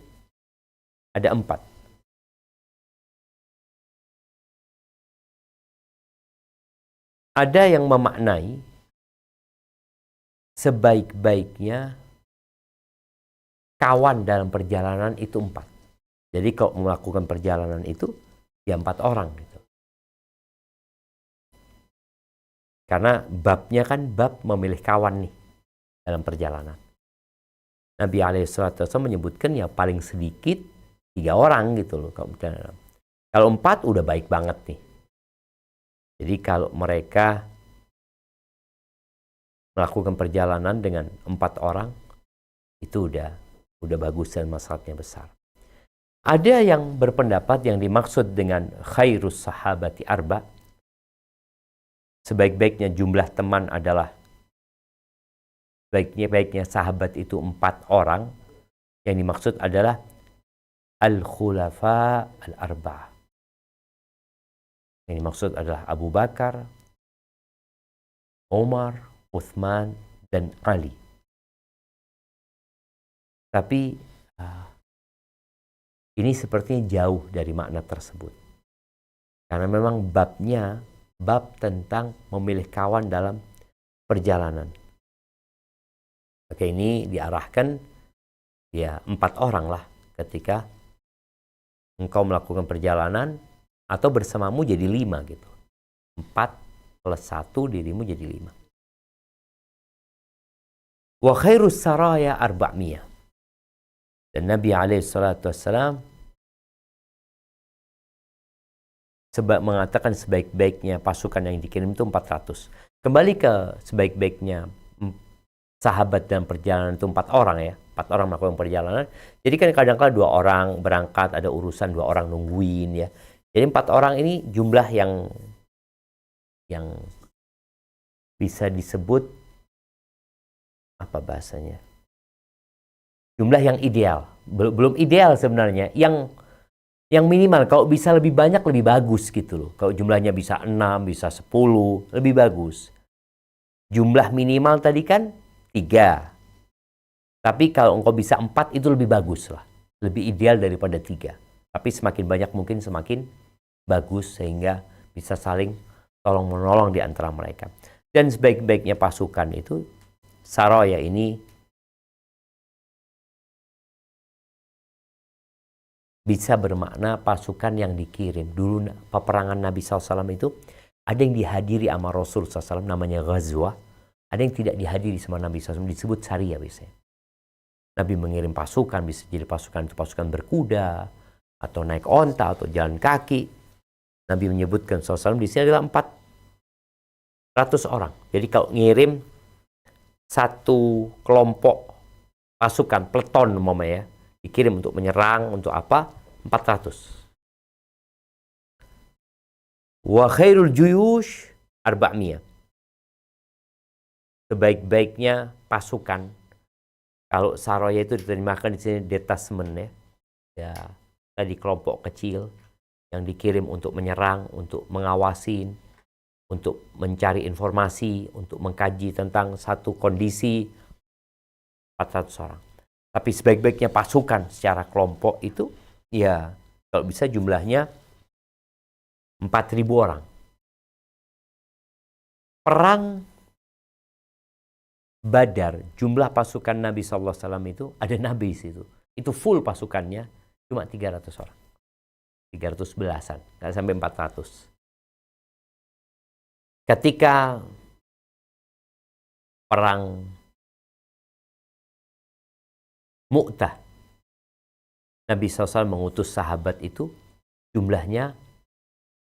ada 4. Ada yang memaknai sebaik-baiknya kawan dalam perjalanan itu 4. Jadi kalau melakukan perjalanan itu ya 4 orang gitu. Karena babnya kan bab memilih kawan nih dalam perjalanan. Nabi alaihissalatu wassalam menyebutkan ya paling sedikit 3 orang gitu loh. Kalau 4 udah baik banget nih. Jadi kalau mereka melakukan perjalanan dengan 4 orang itu udah bagus dan maslahatnya besar. Ada yang berpendapat yang dimaksud dengan khairus sahabati arba, sebaik-baiknya jumlah teman adalah baiknya sahabat itu 4 orang. Yang dimaksud adalah al-khulafa al-arba'ah. Yang dimaksud adalah Abu Bakar, Umar, Uthman, dan Ali. Tapi ini sepertinya jauh dari makna tersebut. Karena memang babnya bab tentang memilih kawan dalam perjalanan. Oke, ini diarahkan ya 4 orang lah ketika engkau melakukan perjalanan atau bersamamu jadi 5 gitu. 4 plus 1 dirimu jadi 5. Wa khairus saraya arba'miyah. Dan Nabi alaihissalatu wassalam mengatakan sebaik-baiknya pasukan yang dikirim itu 400. Kembali ke sebaik-baiknya sahabat dalam perjalanan itu 4 orang ya. 4 orang melakukan perjalanan. Jadi kan kadang-kadang 2 orang berangkat, ada urusan 2 orang nungguin ya. Jadi 4 orang ini jumlah yang bisa disebut apa bahasanya? Jumlah yang ideal. Belum ideal sebenarnya. Yang minimal, kalau bisa lebih banyak lebih bagus gitu loh. Kalau jumlahnya bisa 6, bisa 10, lebih bagus. Jumlah minimal tadi kan 3. Tapi kalau engkau bisa 4 itu lebih bagus lah. Lebih ideal daripada 3. Tapi semakin banyak mungkin semakin bagus sehingga bisa saling tolong-menolong di antara mereka. Dan sebaik-baiknya pasukan itu, saraya ini bisa bermakna pasukan yang dikirim. Dulu peperangan Nabi SAW itu ada yang dihadiri sama Rasul SAW namanya ghazwah. Ada yang tidak dihadiri sama Nabi SAW disebut syariah biasanya. Nabi mengirim pasukan, bisa jadi pasukan itu pasukan berkuda atau naik onta atau jalan kaki. Nabi menyebutkan SAW di sini adalah 400 orang. Jadi kalau ngirim satu kelompok pasukan, peleton umpamanya ya, dikirim untuk menyerang, untuk apa? 400. Wa khairul juyush arba'miyah. Sebaik-baiknya pasukan. Kalau saraya itu diterjemahkan di sini detachment ya. Ya, tadi kelompok kecil yang dikirim untuk menyerang, untuk mengawasin, untuk mencari informasi, untuk mengkaji tentang satu kondisi, 400 orang. Tapi sebaik-baiknya pasukan secara kelompok itu, ya kalau bisa jumlahnya 4.000 orang. Perang Badar, jumlah pasukan Nabi SAW itu, ada Nabi situ. Itu full pasukannya, cuma 300 orang. 300 belasan, nggak sampai 400. Ketika perang Mu'tah, Nabi SAW mengutus sahabat itu jumlahnya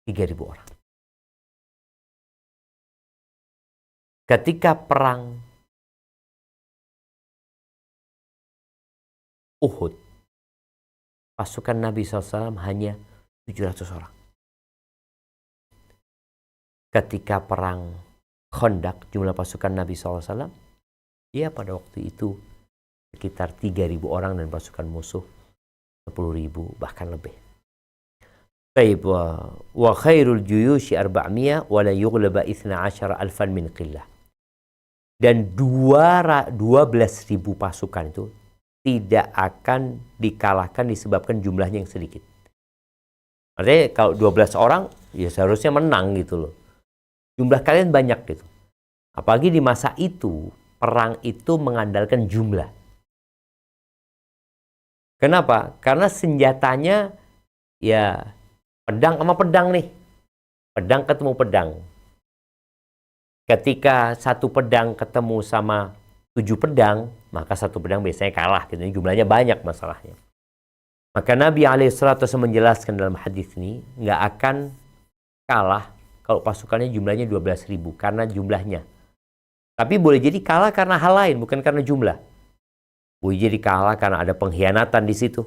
3.000 orang. Ketika perang Uhud, pasukan Nabi SAW hanya 700 orang. Ketika perang Khandaq, jumlah pasukan Nabi SAW, ya pada waktu itu sekitar 3.000 orang dan pasukan musuh 10.000 bahkan lebih. Taib wa khairul juyushi 400 wa la yughlaba 12 alfan min qillah. Dan 12.000 pasukan itu tidak akan dikalahkan disebabkan jumlahnya yang sedikit. Artinya kalau 12 orang ya seharusnya menang gitu loh. Jumlah kalian banyak gitu. Apalagi di masa itu perang itu mengandalkan jumlah. Kenapa? Karena senjatanya ya pedang sama pedang nih. Pedang ketemu pedang. Ketika satu pedang ketemu sama 7 pedang, maka satu pedang biasanya kalah. Gitu. Jumlahnya banyak masalahnya. Maka Nabi SAW menjelaskan dalam hadis ini, nggak akan kalah kalau pasukannya jumlahnya 12.000 karena jumlahnya. Tapi boleh jadi kalah karena hal lain, bukan karena jumlah. Boleh jadi kalah karena ada pengkhianatan di situ.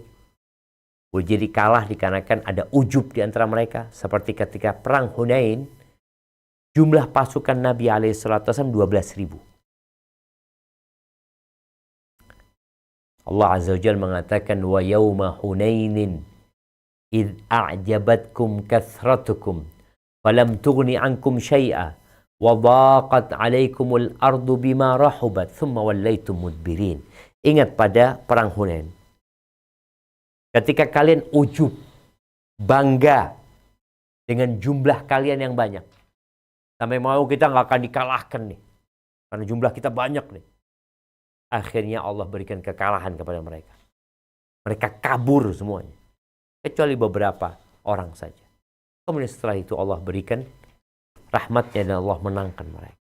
Boleh jadi kalah dikarenakan ada ujub di antara mereka. Seperti ketika perang Hunain, jumlah pasukan Nabi SAW 12.000. Allah Azza wa Jalla mengatakan, wa yawma Hunainin id a'jabatkum kathratukum falam tughni ankum syai'a wa dhaqat 'alaikumul ardu bima rahubat thumma wallaytum mudbirin. Ingat pada perang Hunain. Ketika kalian ujub, bangga dengan jumlah kalian yang banyak. Sampai mau kita nggak akan dikalahkan nih. Karena jumlah kita banyak nih. Akhirnya Allah berikan kekalahan kepada mereka. Mereka kabur semuanya. Kecuali beberapa orang saja. Kemudian setelah itu Allah berikan rahmatnya dan Allah menangkan mereka.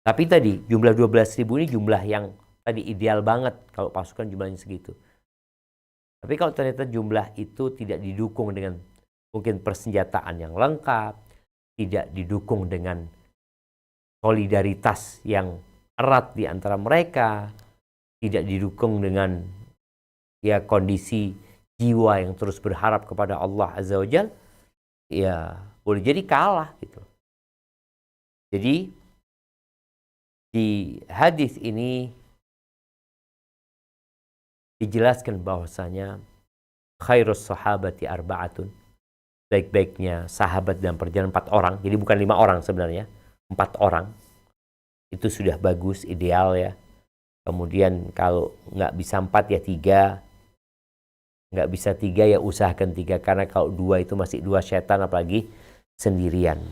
Tapi tadi jumlah 12.000 ini jumlah yang tadi ideal banget kalau pasukan jumlahnya segitu. Tapi kalau ternyata jumlah itu tidak didukung dengan mungkin persenjataan yang lengkap, tidak didukung dengan solidaritas yang erat di antara mereka, tidak didukung dengan ya kondisi jiwa yang terus berharap kepada Allah Azza wa Jalla, ya boleh jadi kalah gitu. Jadi di hadis ini dijelaskan bahwasanya khairus sahabati arba'atun, baik-baiknya sahabat dalam perjalanan 4 orang, jadi bukan 5 orang sebenarnya, 4 orang. Itu sudah bagus, ideal ya. Kemudian kalau nggak bisa 4 ya 3. Nggak bisa 3 ya usahakan 3. Karena kalau 2 itu masih 2 setan, apalagi sendirian.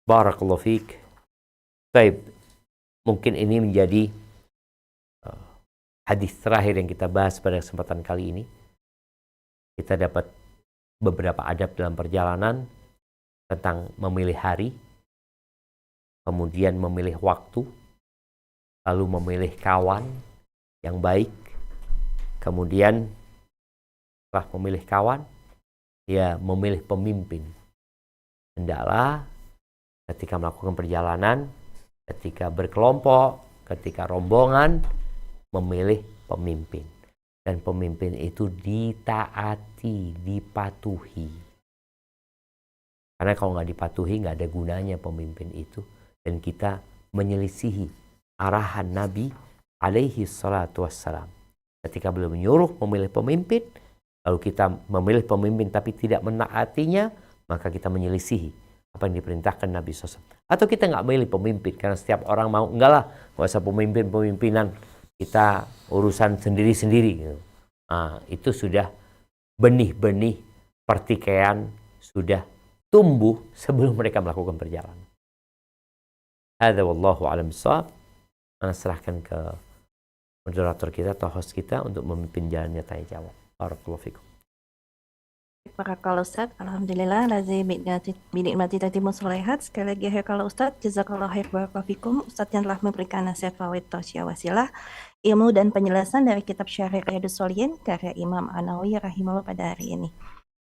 Barakallahu fiik. Baik, mungkin ini menjadi hadis terakhir yang kita bahas pada kesempatan kali ini. Kita dapat beberapa adab dalam perjalanan tentang memilih hari, kemudian memilih waktu, lalu memilih kawan yang baik, kemudian setelah memilih kawan, ya memilih pemimpin. Hendaklah ketika melakukan perjalanan, ketika berkelompok, ketika rombongan, memilih pemimpin. Dan pemimpin itu ditaati, dipatuhi. Karena kalau nggak dipatuhi, nggak ada gunanya pemimpin itu. Dan kita menyelisihi arahan Nabi alaihi salatu wassalam. Ketika beliau menyuruh memilih pemimpin, lalu kita memilih pemimpin tapi tidak menaatinya, maka kita menyelisihi apa yang diperintahkan Nabi SAW. Atau kita nggak memilih pemimpin, karena setiap orang mau, enggak lah, nggak usah pemimpin-pemimpinan, kita urusan sendiri-sendiri. Gitu. Nah, itu sudah benih-benih pertikaian sudah tumbuh sebelum mereka melakukan perjalanan. Hadza wallahu a'lam bishawab. Saya serahkan ke moderator kita atau host kita untuk memimpin jalannya tanya jawab. Barakallahu fikum. Barakallah Ustaz, Alhamdulillah lazi binikmati tatimu solehat. Sekali lagi kalau Ustaz, jazakallah khair barakallahu fikum. Ustaz yang telah memberikan nasihat fawaid tausiah wasilah, ilmu dan penjelasan dari kitab Syarih Riyadhus Shalihin karya Imam An-Nawawi rahimahullah pada hari ini.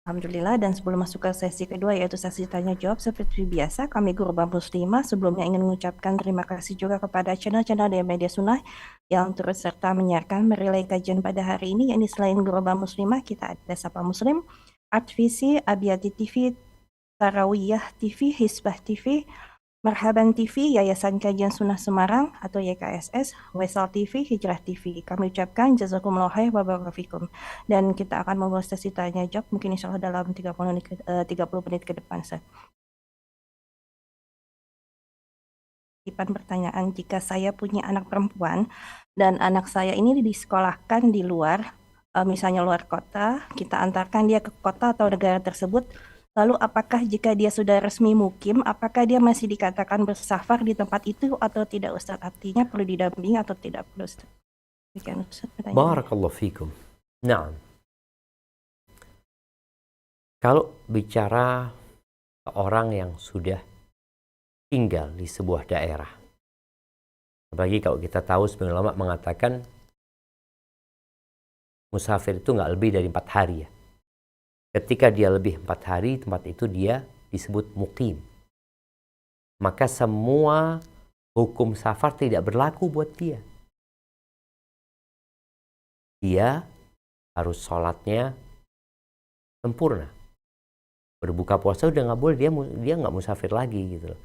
Alhamdulillah, dan sebelum masuk ke sesi kedua yaitu sesi tanya jawab seperti biasa, kami Guru Bank Muslimah sebelumnya ingin mengucapkan terima kasih juga kepada channel-channel di media sunnah yang turut serta menyiarkan merelay kajian pada hari ini, yakni selain Guru Bank Muslimah kita ada Sapa Muslim, Artvisi, Abiyati TV, Tarawiyah TV, Hisbah TV, Marhaban TV, Yayasan Kajian Sunnah Semarang atau YKSS, Wesal TV, Hijrah TV. Kami ucapkan jazakumullah khair wa barakallahu fikum. Dan kita akan membuat sesi tanya jawab mungkin insya Allah dalam 30 menit ke depan. Pertanyaan, jika saya punya anak perempuan dan anak saya ini disekolahkan di luar, misalnya luar kota, kita antarkan dia ke kota atau negara tersebut, lalu apakah jika dia sudah resmi mukim, apakah dia masih dikatakan bersafar di tempat itu atau tidak Ustaz? Artinya perlu didampingi atau tidak perlu Ustaz? Demikian Ustaz pertanyaannya. Barakallahu fikum. Nah, kalau bicara orang yang sudah tinggal di sebuah daerah, apalagi kalau kita tahu sebagian ulama mengatakan musafir itu nggak lebih dari 4 hari ya. Ketika dia lebih 4 hari, tempat itu dia disebut mukim. Maka semua hukum safar tidak berlaku buat dia. Dia harus sholatnya sempurna. Berbuka puasa udah nggak boleh, dia nggak musafir lagi gitu loh.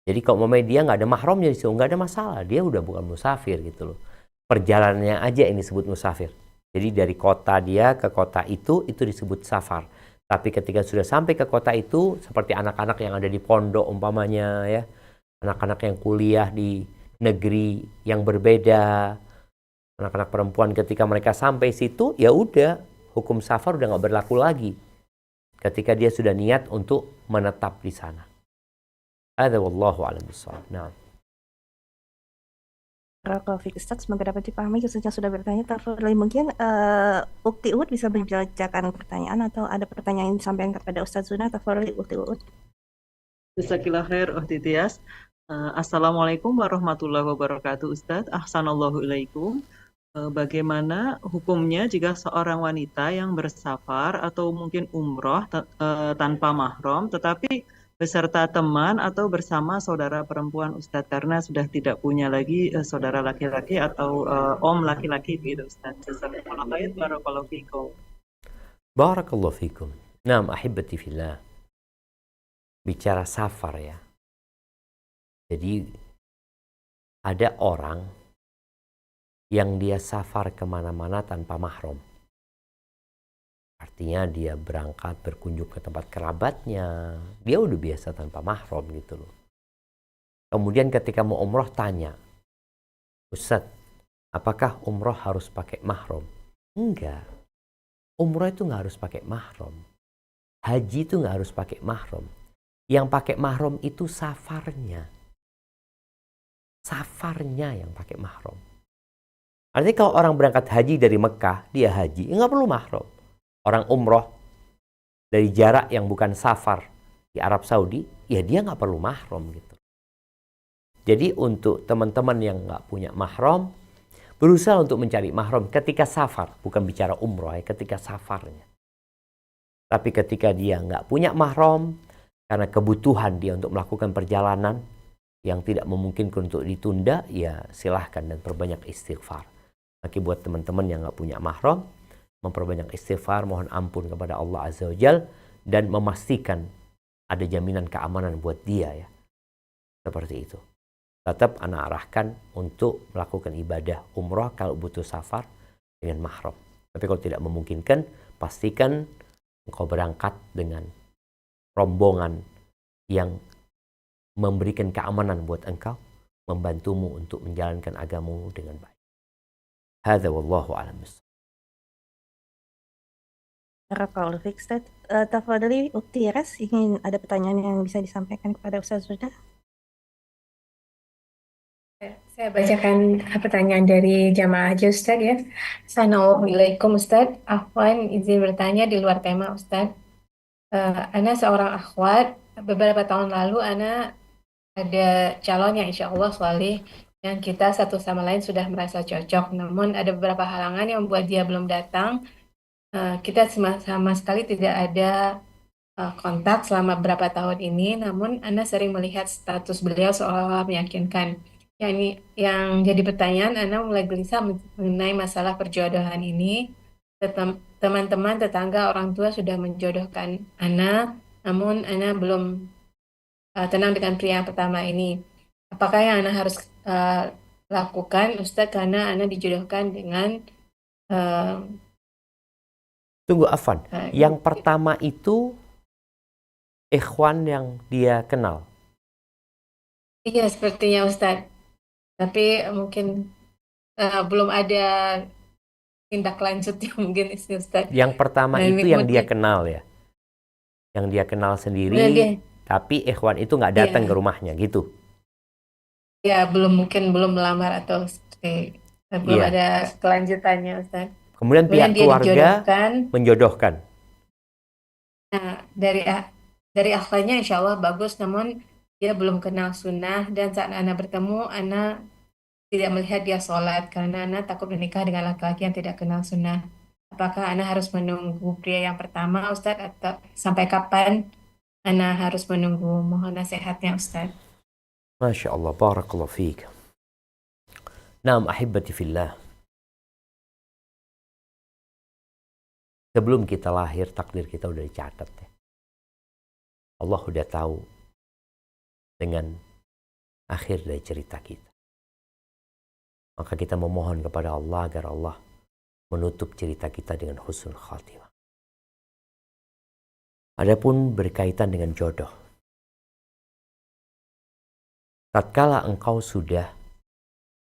Jadi kalau dia nggak ada mahramnya di situ, nggak ada masalah, dia udah bukan musafir gitu loh. Perjalanannya aja ini disebut musafir. Jadi dari kota dia ke kota itu disebut safar. Tapi ketika sudah sampai ke kota itu, seperti anak-anak yang ada di pondok umpamanya ya, anak-anak yang kuliah di negeri yang berbeda, anak-anak perempuan ketika mereka sampai situ, ya udah hukum safar udah nggak berlaku lagi. Ketika dia sudah niat untuk menetap di sana. Ada wallahu a'lam bishawab. Nah. Barakallahu fiik Ustaz, semoga dapat dipahami khususnya sudah bertanya. Tafadhali mungkin Ukti Uut bisa menjelaskan pertanyaan atau ada pertanyaan yang disampaikan kepada Ustaz Zuna. Tafadhali Ukti Uut. Jazakallah khair Ukhti Tias. Assalamualaikum warahmatullahi wabarakatuh Ustaz. Ahsanallahu ilaikum. Bagaimana hukumnya jika seorang wanita yang bersafar atau mungkin umroh tanpa mahram tetapi beserta teman atau bersama saudara perempuan Ustadz, karena sudah tidak punya lagi saudara laki-laki atau om laki-laki gitu Ustadz. Barakallahu fikum. Barakallahu fikum. Naam ahibati fillah. Bicara safar ya. Jadi ada orang yang dia safar kemana-mana tanpa mahram. Artinya dia berangkat berkunjung ke tempat kerabatnya. Dia udah biasa tanpa mahram gitu loh. Kemudian ketika mau umroh tanya, Ustadz, apakah umroh harus pakai mahram? Enggak. Umroh itu nggak harus pakai mahram. Haji itu nggak harus pakai mahram. Yang pakai mahram itu safarnya. Safarnya yang pakai mahram. Artinya kalau orang berangkat haji dari Mekah, dia haji, nggak perlu mahram. Orang umroh dari jarak yang bukan safar di Arab Saudi, ya dia nggak perlu mahram gitu. Jadi untuk teman-teman yang nggak punya mahram, berusaha untuk mencari mahram ketika safar, bukan bicara umroh ya, ketika safarnya. Tapi ketika dia nggak punya mahram, karena kebutuhan dia untuk melakukan perjalanan yang tidak memungkinkan untuk ditunda, ya silahkan dan perbanyak istighfar. Maka buat teman-teman yang nggak punya mahram, memperbanyak istighfar, mohon ampun kepada Allah Azza wa Jal, dan memastikan ada jaminan keamanan buat dia ya. Seperti itu. Tetap anak arahkan untuk melakukan ibadah umrah kalau butuh safar dengan mahram. Tapi kalau tidak memungkinkan, pastikan engkau berangkat dengan rombongan yang memberikan keamanan buat engkau, membantumu untuk menjalankan agamamu dengan baik. Hadza wallahu a'lam bishawab. Barakallahu fiik Ustaz. Tafadhali Ukti Ras, ingin ada pertanyaan yang bisa disampaikan kepada Ustaz Zuna? Saya bacakan pertanyaan dari jamaah aja Ustadz ya. Assalamualaikum Ustadz. Afwan izin bertanya di luar tema Ustadz. Ana seorang akhwat. Beberapa tahun lalu Ana ada calon yang insya Allah soleh yang kita satu sama lain sudah merasa cocok. Namun ada beberapa halangan yang membuat dia belum datang. Kita sama sekali tidak ada kontak selama beberapa tahun ini. Namun Ana sering melihat status beliau seolah-olah meyakinkan. Yang jadi pertanyaan, Ana mulai gelisah mengenai masalah perjodohan ini. Teman-teman, tetangga, orang tua sudah menjodohkan Ana, namun Ana belum tenang dengan pria yang pertama ini. Apakah yang Ana harus lakukan, Ustadz, karena Ana dijodohkan dengan Tunggu Afan, yang pertama itu ikhwan yang dia kenal. Iya, sepertinya Ustadz. Tapi mungkin belum ada tindak lanjutnya mungkin Ustadz. Yang pertama itu yang dia kenal ya. Yang dia kenal sendiri, tapi ikhwan itu nggak datang ke rumahnya gitu. Ya, mungkin belum melamar atau seperti belum ada kelanjutannya Ustadz. Kemudian pihak keluarga menjodohkan. Nah, dari akhlaknya insya Allah bagus, namun dia belum kenal sunnah, dan saat Ana bertemu, Ana tidak melihat dia sholat karena Ana takut menikah dengan laki-laki yang tidak kenal sunnah. Apakah Ana harus menunggu pria yang pertama, Ustadz, atau sampai kapan Ana harus menunggu? Mohon nasihatnya, Ustadz. Masya Allah, barakallahu fiik. Naam ahibati fillah. Sebelum kita lahir, takdir kita udah dicatat ya. Allah udah tahu dengan akhir dari cerita kita. Maka kita memohon kepada Allah agar Allah menutup cerita kita dengan husnul khatimah. Adapun berkaitan dengan jodoh. Tatkala engkau sudah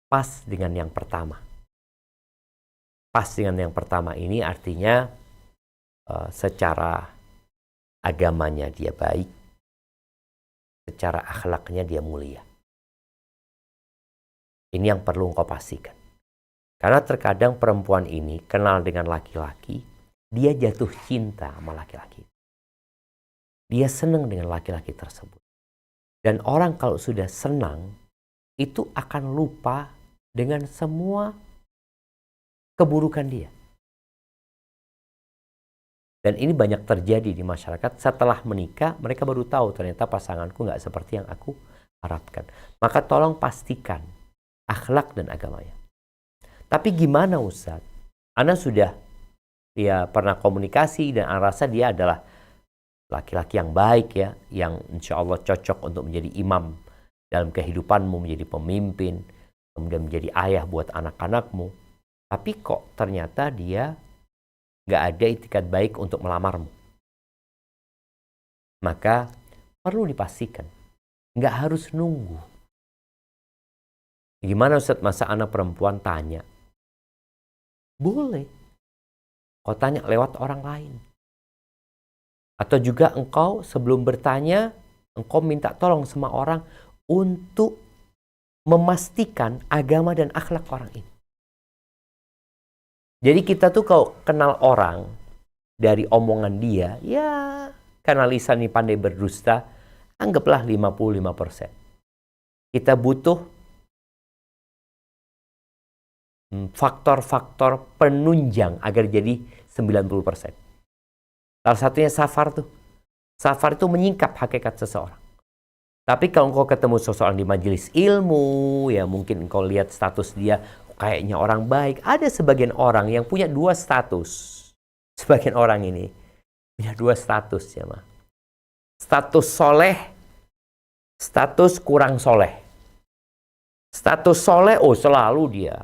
pas dengan yang pertama. Pas dengan yang pertama ini artinya secara agamanya dia baik, secara akhlaknya dia mulia. Ini yang perlu engkau pastikan. Karena terkadang perempuan ini kenal dengan laki-laki, dia jatuh cinta sama laki-laki. Dia senang dengan laki-laki tersebut. Dan orang kalau sudah senang, itu akan lupa dengan semua keburukan dia. Dan ini banyak terjadi di masyarakat. Setelah menikah, mereka baru tahu ternyata pasanganku nggak seperti yang aku harapkan. Maka tolong pastikan akhlak dan agamanya. Tapi gimana Ustaz? Ana sudah pernah komunikasi dan Ana rasa dia adalah laki-laki yang baik ya, yang insya Allah cocok untuk menjadi imam dalam kehidupanmu, menjadi pemimpin, kemudian menjadi ayah buat anak-anakmu. Tapi kok ternyata dia nggak ada itikat baik untuk melamarmu. Maka perlu dipastikan, nggak harus nunggu. Gimana Ustaz, masa anak perempuan tanya? Boleh. Kau tanya lewat orang lain. Atau juga engkau sebelum bertanya, engkau minta tolong sama orang untuk memastikan agama dan akhlak orang ini. Jadi kita tuh kalau kenal orang dari omongan dia, ya karena lisannya pandai berdusta, anggaplah 55%. Kita butuh faktor-faktor penunjang agar jadi 90%. Salah satunya safar tuh. Safar itu menyingkap hakikat seseorang. Tapi kalau engkau ketemu seseorang di majelis ilmu, ya mungkin engkau lihat status dia kayaknya orang baik. Ada sebagian orang yang punya dua status. Sebagian orang ini punya dua status ya mah. Status soleh, status kurang soleh. Status soleh, oh selalu dia.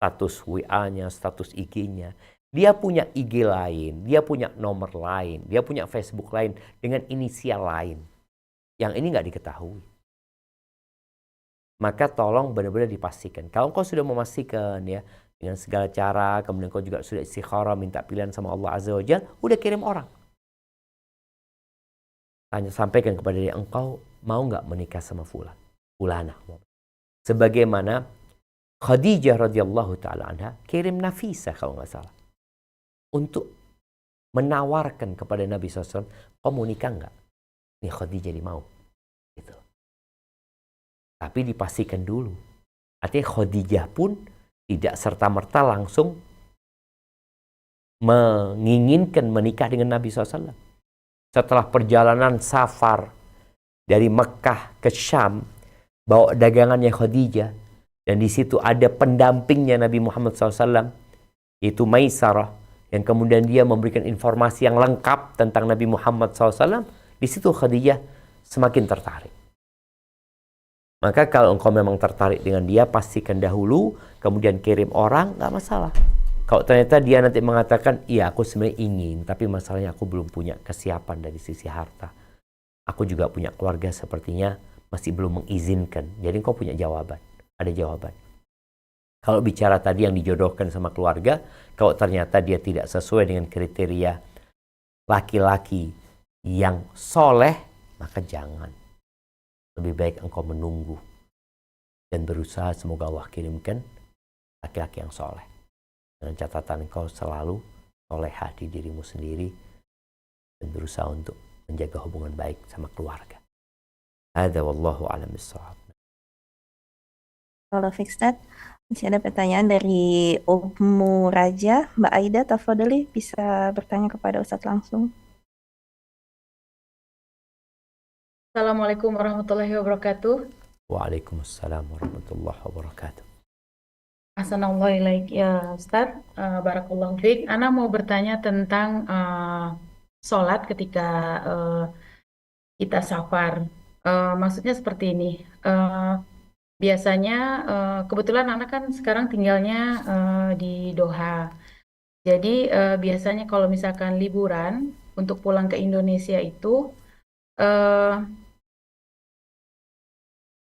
Status WA-nya, status IG-nya. Dia punya IG lain, dia punya nomor lain, dia punya Facebook lain dengan inisial lain. Yang ini nggak diketahui. Maka tolong benar-benar dipastikan. Kalau kau sudah memastikan ya dengan segala cara, kemudian kau juga sudah istikharah minta pilihan sama Allah Azza wa Jalla, udah kirim orang. Tanya, sampaikan kepada dia, engkau mau nggak menikah sama fulana? Sebagaimana Khadijah radhiyallahu taala anha kirim Nafisah kalau nggak salah untuk menawarkan kepada Nabi SAW, kau mau nikah nggak? Nih Khadijah mau. Gitu. Tapi dipastikan dulu. Artinya Khadijah pun tidak serta-merta langsung menginginkan menikah dengan Nabi SAW. Setelah perjalanan safar dari Mekah ke Syam, bawa dagangannya Khadijah, dan di situ ada pendampingnya Nabi Muhammad SAW, yaitu Maisarah, yang kemudian dia memberikan informasi yang lengkap tentang Nabi Muhammad SAW. Di situ Khadijah semakin tertarik. Maka kalau engkau memang tertarik dengan dia, pastikan dahulu, kemudian kirim orang, nggak masalah. Kalau ternyata dia nanti mengatakan, iya aku sebenarnya ingin, tapi masalahnya aku belum punya kesiapan dari sisi harta. Aku juga punya keluarga sepertinya masih belum mengizinkan. Jadi engkau punya jawaban, ada jawaban. Kalau bicara tadi yang dijodohkan sama keluarga, kalau ternyata dia tidak sesuai dengan kriteria laki-laki yang soleh, maka jangan. Lebih baik engkau menunggu dan berusaha semoga Allah kirimkan laki-laki yang soleh. Dengan catatan engkau selalu solehah di dirimu sendiri dan berusaha untuk menjaga hubungan baik sama keluarga. Hadza wallahu a'lam bissawab. Kalau Ustaz, masih ada pertanyaan dari Ummu Raja. Mbak Aida, tafadhali bisa bertanya kepada Ustaz langsung. Assalamualaikum warahmatullahi wabarakatuh. Waalaikumsalam warahmatullahi wabarakatuh. Assalamualaikum ilaik ya Ustaz. Barakallahu fiik. Ana mau bertanya tentang sholat ketika kita safar. Maksudnya seperti ini. Biasanya kebetulan anak kan sekarang tinggalnya di Doha. Jadi biasanya kalau misalkan liburan untuk pulang ke Indonesia itu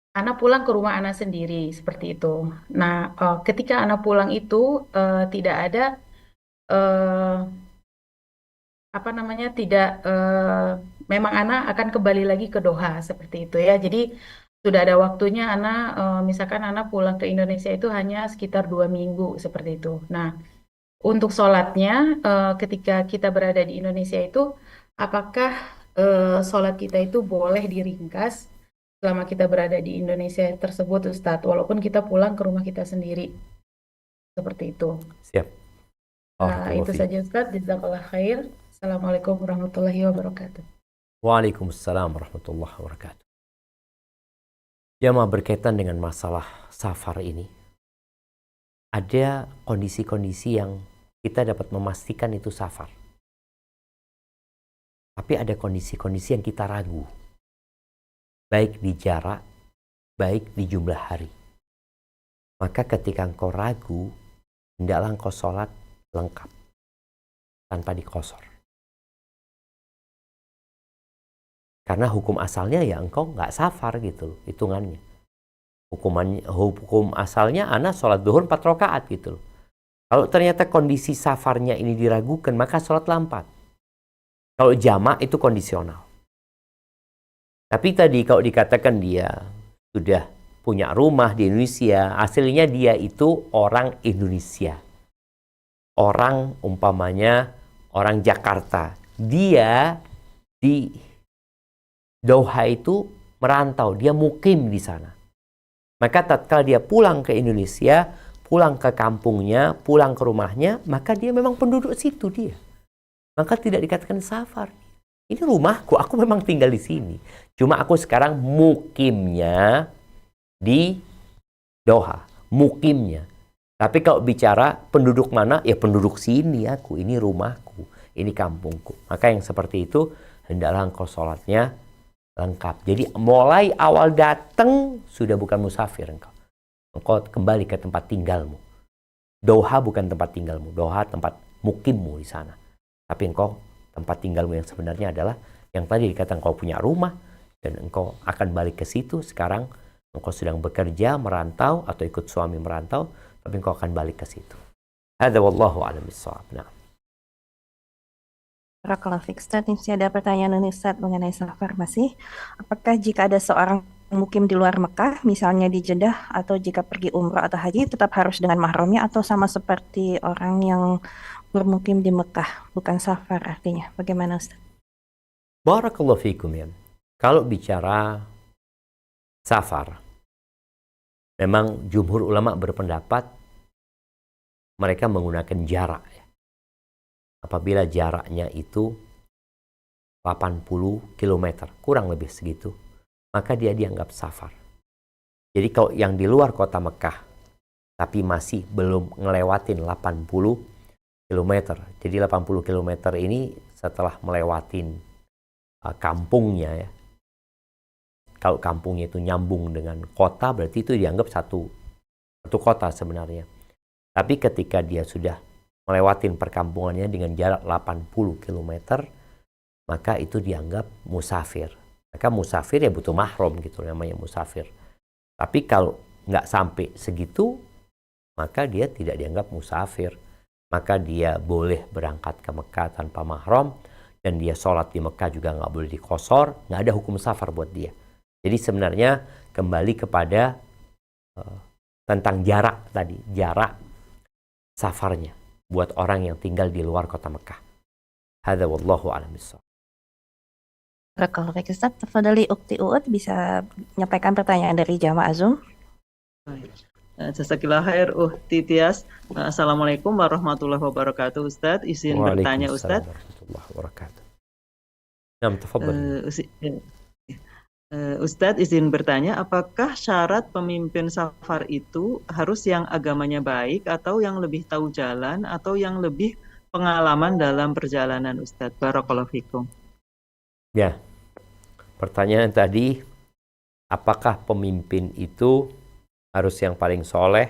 Ana pulang ke rumah Ana sendiri seperti itu. Nah, ketika Ana pulang itu tidak ada apa namanya tidak memang Ana akan kembali lagi ke Doha seperti itu ya. Jadi sudah ada waktunya Ana misalkan Ana pulang ke Indonesia itu hanya sekitar 2 minggu seperti itu. Nah, untuk sholatnya ketika kita berada di Indonesia itu apakah sholat kita itu boleh diringkas selama kita berada di Indonesia tersebut, Ustadz, walaupun kita pulang ke rumah kita sendiri. Seperti itu. Siap. Itu saja, Ustadz. Jazakallah khair. Assalamualaikum warahmatullahi wabarakatuh. Waalaikumsalam warahmatullahi wabarakatuh. Jamaah, berkaitan dengan masalah safar ini, ada kondisi-kondisi yang kita dapat memastikan itu safar. Tapi ada kondisi-kondisi yang kita ragu. Baik di jarak, baik di jumlah hari. Maka ketika engkau ragu, hendaklah engkau sholat lengkap, tanpa dikosor. Karena hukum asalnya ya engkau nggak safar gitu, hitungannya. Hukum asalnya ana sholat duhur 4 rakaat gitu. Kalau ternyata kondisi safarnya ini diragukan, maka sholat 4. Kalau jamak itu kondisional. Tapi tadi kalau dikatakan dia sudah punya rumah di Indonesia, aslinya dia itu orang Indonesia. Orang umpamanya orang Jakarta. Dia di Doha itu merantau, dia mukim di sana. Maka tatkala dia pulang ke Indonesia, pulang ke kampungnya, pulang ke rumahnya, maka dia memang penduduk situ dia. Maka tidak dikatakan safar. Ini rumahku, aku memang tinggal di sini. Cuma aku sekarang mukimnya di Doha, mukimnya. Tapi kalau bicara penduduk mana, ya penduduk sini aku, ini rumahku, ini kampungku. Maka yang seperti itu, hendaklah engkau sholatnya lengkap. Jadi mulai awal datang, sudah bukan musafir engkau. Engkau kembali ke tempat tinggalmu. Doha bukan tempat tinggalmu, Doha tempat mukimmu di sana. Tapi engkau tempat tinggalmu yang sebenarnya adalah yang tadi dikatakan engkau punya rumah dan engkau akan balik ke situ. Sekarang engkau sedang bekerja, merantau atau ikut suami merantau, tapi engkau akan balik ke situ. Hadza wallahu a'lam bissawab. Nah. Barakallahu fiik, Ustaz. Ini ada pertanyaan Ustaz mengenai safar masih. Apakah jika ada seorang mukim di luar Mekah, misalnya di Jeddah, atau jika pergi umrah atau haji, tetap harus dengan mahramnya, atau sama seperti orang yang bermukim di Mekah, bukan safar artinya. Bagaimana Ustaz? Barakallahu fikum ya. Kalau bicara safar, memang jumhur ulama berpendapat mereka menggunakan jarak. Apabila jaraknya itu 80 km, kurang lebih segitu, maka dia dianggap safar. Jadi kalau yang di luar kota Mekah, tapi masih belum ngelewatin 80 km. Jadi 80 km ini setelah melewatin kampungnya ya. Kalau kampungnya itu nyambung dengan kota, berarti itu dianggap satu kota sebenarnya. Tapi ketika dia sudah melewatin perkampungannya dengan jarak 80 km, maka itu dianggap musafir. Maka musafir ya butuh mahram gitu, namanya musafir. Tapi kalau nggak sampai segitu, maka dia tidak dianggap musafir. Maka dia boleh berangkat ke Mekah tanpa mahram, dan dia sholat di Mekah juga nggak boleh dikosor, nggak ada hukum safar buat dia. Jadi sebenarnya kembali kepada tentang jarak tadi, jarak safarnya buat orang yang tinggal di luar kota Mekah. Hadza wallahu a'lam bishawab. Kalau baik Ustaz, tafadhali Ukti Uut bisa menyampaikan pertanyaan dari jamaah Zoom. Baik. Jazakillah khair Uhti Tias. Assalamualaikum warahmatullahi wabarakatuh Ustadz. Izin bertanya Ustadz. Warahmatullahi wabarakatuh. Nah, tafadhal. Ustadz izin bertanya, apakah syarat pemimpin safar itu harus yang agamanya baik, atau yang lebih tahu jalan, atau yang lebih pengalaman dalam perjalanan Ustadz? Barakallahu fikum. Ya, pertanyaan tadi, apakah pemimpin itu harus yang paling soleh,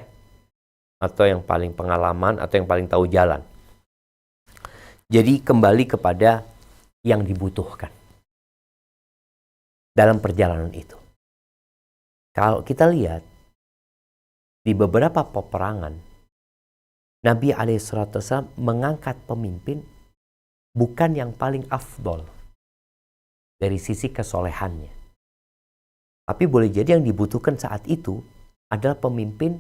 atau yang paling pengalaman, atau yang paling tahu jalan? Jadi kembali kepada yang dibutuhkan dalam perjalanan itu. Kalau kita lihat di beberapa peperangan, Nabi SAW mengangkat pemimpin bukan yang paling afdol dari sisi kesolehannya, tapi boleh jadi yang dibutuhkan saat itu adalah pemimpin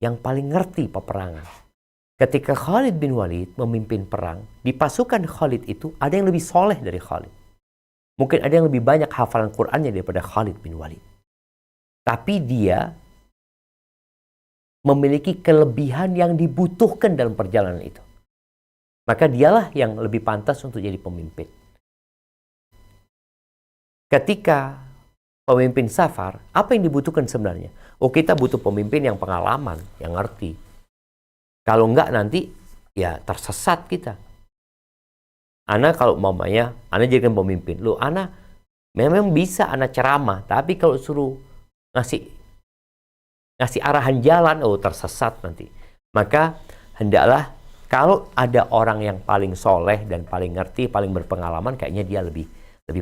yang paling ngerti peperangan. Ketika Khalid bin Walid memimpin perang, di pasukan Khalid itu ada yang lebih soleh dari Khalid. Mungkin ada yang lebih banyak hafalan Qur'annya daripada Khalid bin Walid. Tapi dia memiliki kelebihan yang dibutuhkan dalam perjalanan itu. Maka dialah yang lebih pantas untuk jadi pemimpin. Ketika pemimpin safar, apa yang dibutuhkan sebenarnya? Oh, kita butuh pemimpin yang pengalaman, yang ngerti. Kalau enggak nanti ya tersesat kita. Ana kalau mamanya, Ana jadikan pemimpin. Loh, Ana memang bisa Ana ceramah, tapi kalau suruh ngasih arahan jalan, oh tersesat nanti. Maka hendaklah kalau ada orang yang paling soleh dan paling ngerti, paling berpengalaman, kayaknya dia lebih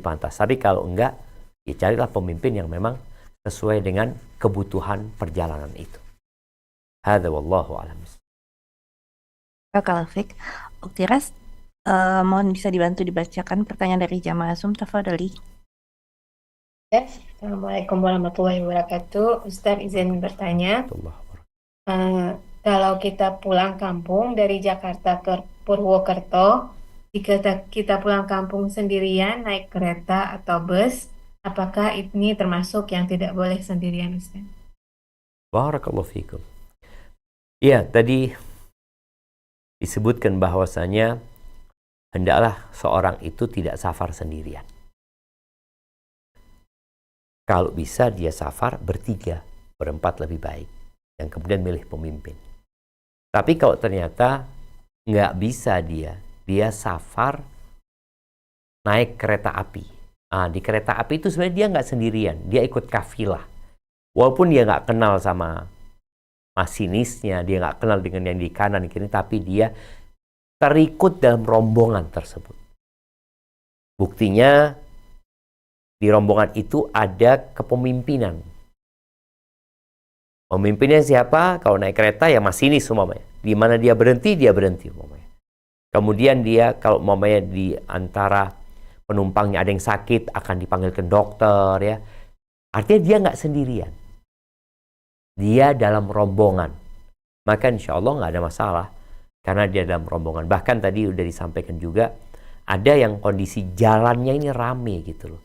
pantas. Tapi kalau enggak, ya carilah pemimpin yang memang sesuai dengan kebutuhan perjalanan itu. Hadza wallahu a'lam. Barakallahu fiik. Uktiras, mohon bisa dibantu dibacakan pertanyaan dari jamaah Zoom. Tafadhali. Assalamualaikum warahmatullahi wabarakatuh. Ustaz izin bertanya, kalau kita pulang kampung dari Jakarta ke Purwokerto, jika kita pulang kampung sendirian naik kereta atau bus, apakah ini termasuk yang tidak boleh sendirian, Ustaz? Barakallahu fikum. Ya, tadi disebutkan bahwasanya hendaklah seorang itu tidak safar sendirian. Kalau bisa dia safar bertiga, berempat lebih baik. Yang kemudian milih pemimpin. Tapi kalau ternyata nggak bisa dia safar naik kereta api. Di kereta api itu sebenarnya dia nggak sendirian, dia ikut kafilah. Walaupun dia nggak kenal sama masinisnya, dia nggak kenal dengan yang di kanan kiri, tapi dia terikut dalam rombongan tersebut. Buktinya di rombongan itu ada kepemimpinan. Pemimpinnya siapa? Kalau naik kereta ya masinis umpamanya. Di mana dia berhenti umpamanya. Kemudian dia kalau umpamanya di antara penumpangnya ada yang sakit akan dipanggil ke dokter ya. Artinya dia nggak sendirian. Dia dalam rombongan. Maka insya Allah nggak ada masalah. Karena dia dalam rombongan. Bahkan tadi udah disampaikan juga, ada yang kondisi jalannya ini rame gitu loh.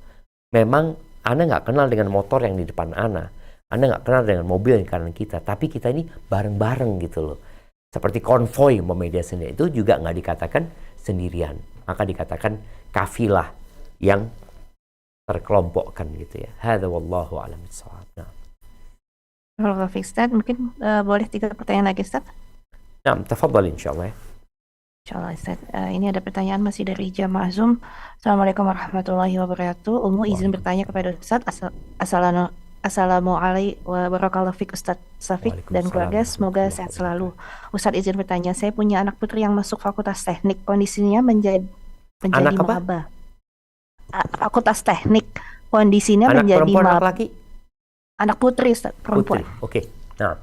Memang Ana nggak kenal dengan motor yang di depan Ana nggak kenal dengan mobil yang di kanan kita. Tapi kita ini bareng-bareng gitu loh. Seperti konvoy media sendiri. Itu juga nggak dikatakan sendirian. Maka dikatakan kafilah yang terkelompokkan gitu ya. Hadza wallahu a'lam bishawab. Nah. Kalau Ustaz, mungkin boleh 3 pertanyaan lagi Ustaz? Nah, tafadhal insyaallah ya. Insyaallah Ustaz. Ini ada pertanyaan masih dari jamaah Zoom. Assalamualaikum warahmatullahi wabarakatuh. Umu izin bertanya kepada Ustaz. Assalamualaikum warahmatullahi wabarakatuh Ustaz Syafiq dan keluarga. Semoga sehat selalu. Ustaz izin bertanya, saya punya anak putri yang masuk fakultas teknik. Kondisinya menjadi Anak apa? maba. Fakultas teknik. Kondisinya Anak menjadi perempuan, anak maba. laki? Anak putri Ustaz, perempuan. Putri. Oke. Nah,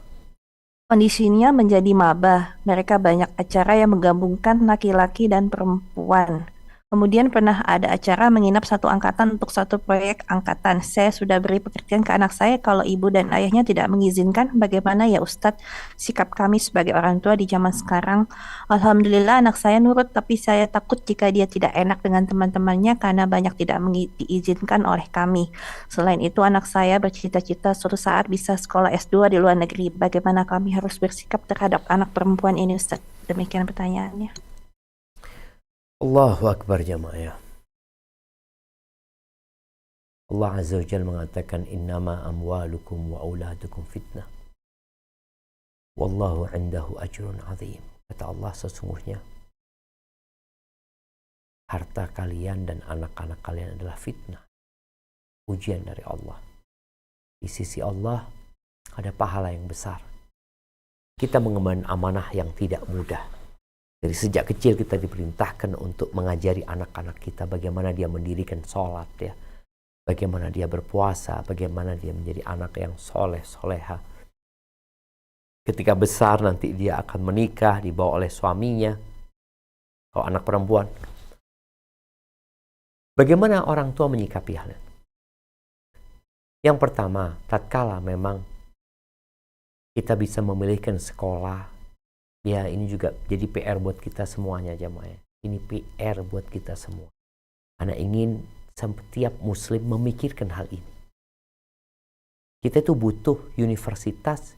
Kondisinya menjadi maba. Mereka banyak acara yang menggabungkan laki-laki dan perempuan. Kemudian pernah ada acara menginap satu angkatan untuk satu proyek angkatan. Saya sudah beri pekerjaan ke anak saya. Kalau ibu dan ayahnya tidak mengizinkan, bagaimana ya Ustadz sikap kami sebagai orang tua di zaman sekarang? Alhamdulillah anak saya nurut, tapi saya takut jika dia tidak enak dengan teman-temannya karena banyak tidak diizinkan oleh kami. Selain itu anak saya bercita-cita suatu saat bisa sekolah S2 di luar negeri. Bagaimana kami harus bersikap terhadap anak perempuan ini Ustadz? Demikian pertanyaannya. Allahu Akbar jamaah. Allah Azza wa Jalla mengatakan innama amwalukum wa auladukum fitnah. Wallahu indahu ajrun azim. Kata Allah, sesungguhnya harta kalian dan anak-anak kalian adalah fitnah. Ujian dari Allah. Di sisi Allah ada pahala yang besar. Kita mengemban amanah yang tidak mudah. Dari sejak kecil kita diperintahkan untuk mengajari anak-anak kita bagaimana dia mendirikan sholat ya. Bagaimana dia berpuasa, bagaimana dia menjadi anak yang soleh, soleha. Ketika besar nanti dia akan menikah, dibawa oleh suaminya. Kalau anak perempuan. Bagaimana orang tua menyikapi hal itu? Yang pertama, tatkala memang kita bisa memilihkan sekolah, ya ini juga jadi PR buat kita semuanya jamaah. Ini PR buat kita semua. Karena ingin setiap muslim memikirkan hal ini. Kita itu butuh universitas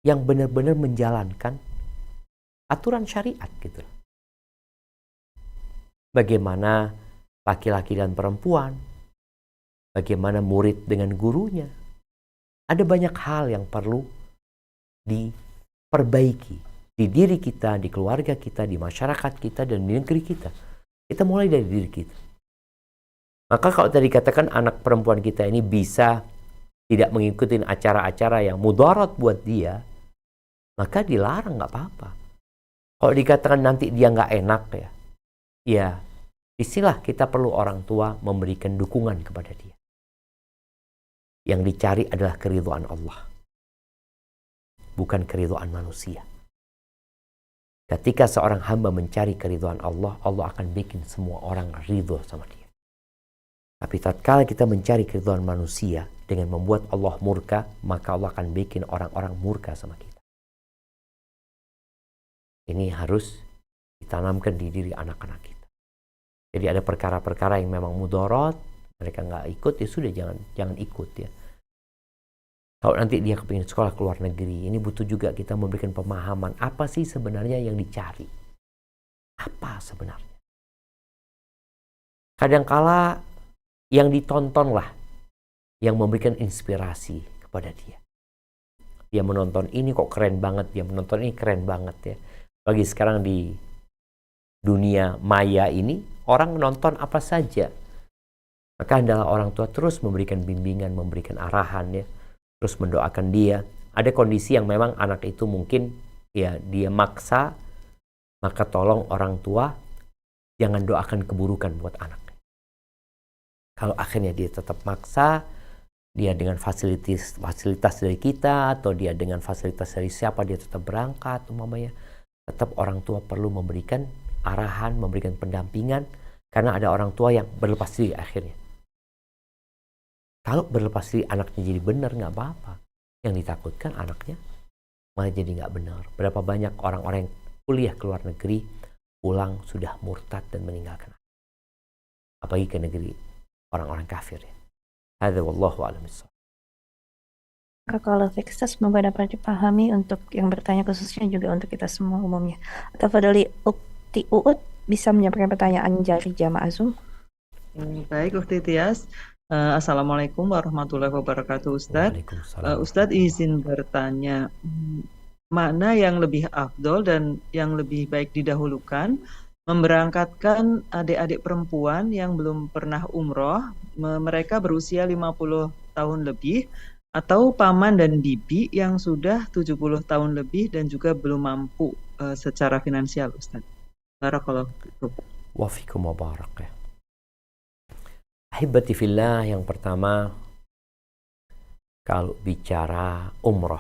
yang benar-benar menjalankan aturan syariat gitu. Bagaimana laki-laki dan perempuan, bagaimana murid dengan gurunya. Ada banyak hal yang perlu diperbaiki di diri kita, di keluarga kita, di masyarakat kita, dan di negeri kita. Kita mulai dari diri kita. Maka kalau tadi katakan anak perempuan kita ini bisa tidak mengikuti acara-acara yang mudarat buat dia, maka dilarang, nggak apa-apa. Kalau dikatakan nanti dia nggak enak ya istilah kita perlu orang tua memberikan dukungan kepada dia. Yang dicari adalah keridhaan Allah, bukan keridhaan manusia. Ketika seorang hamba mencari keridhaan Allah, Allah akan bikin semua orang ridho sama dia. Tapi tatkala kita mencari keridhaan manusia dengan membuat Allah murka, maka Allah akan bikin orang-orang murka sama kita. Ini harus ditanamkan di diri anak-anak kita. Jadi ada perkara-perkara yang memang mudarat, mereka nggak ikut, ya sudah jangan ikut ya. Kalau nanti dia kepingin sekolah ke luar negeri, ini butuh juga kita memberikan pemahaman apa sih sebenarnya yang dicari. Apa sebenarnya? Kadangkala yang ditontonlah yang memberikan inspirasi kepada dia. Dia menonton ini kok keren banget, dia menonton ini keren banget ya. Bagi sekarang di dunia maya ini, orang menonton apa saja. Maka adalah orang tua terus memberikan bimbingan, memberikan arahan ya. Terus mendoakan dia. Ada kondisi yang memang anak itu mungkin ya dia maksa, maka tolong orang tua jangan doakan keburukan buat anak. Kalau akhirnya dia tetap maksa, dia dengan fasilitas dari kita atau dia dengan fasilitas dari siapa dia tetap berangkat umpamanya, tetap orang tua perlu memberikan arahan, memberikan pendampingan, karena ada orang tua yang berlepas diri akhirnya. Kalau berlepas diri anaknya jadi benar nggak apa-apa. Yang ditakutkan anaknya malah jadi nggak benar. Berapa banyak orang-orang yang kuliah ke luar negeri pulang sudah murtad dan meninggalkan. Apalagi ke negeri orang-orang kafir ya. Hadza wallahu a'lam bissawab. Kalau Fiksa semoga dapat dipahami untuk yang bertanya khususnya juga untuk kita semua umumnya. Atau Fadli Ukti Uut bisa menyampaikan pertanyaan dari jamaah Zoom. Baik, Ukti Tias. Assalamualaikum warahmatullahi wabarakatuh, Ustadz. Waalaikumsalam. Ustadz izin bertanya, mana yang lebih afdol dan yang lebih baik didahulukan, memberangkatkan adik-adik perempuan yang belum pernah umroh, mereka berusia 50 tahun lebih, atau paman dan bibi yang sudah 70 tahun lebih dan juga belum mampu secara finansial, Ustadz. Barakallahu fikum. Wa fikum wa barak ya. Ahibati fillah, yang pertama, kalau bicara umroh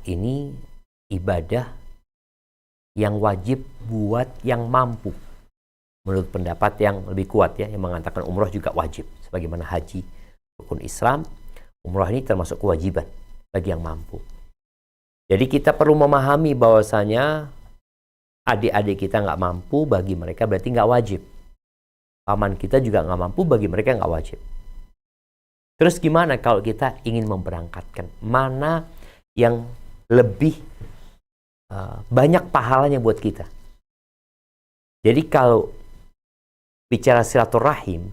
ini ibadah yang wajib buat yang mampu. Menurut pendapat yang lebih kuat ya, yang mengatakan umroh juga wajib. Sebagaimana haji, rukun Islam, umroh ini termasuk kewajiban bagi yang mampu. Jadi kita perlu memahami bahwasanya adik-adik kita nggak mampu, bagi mereka berarti nggak wajib. Paman kita juga nggak mampu, bagi mereka nggak wajib. Terus gimana kalau kita ingin memberangkatkan? Mana yang lebih banyak pahalanya buat kita? Jadi kalau bicara silaturahim,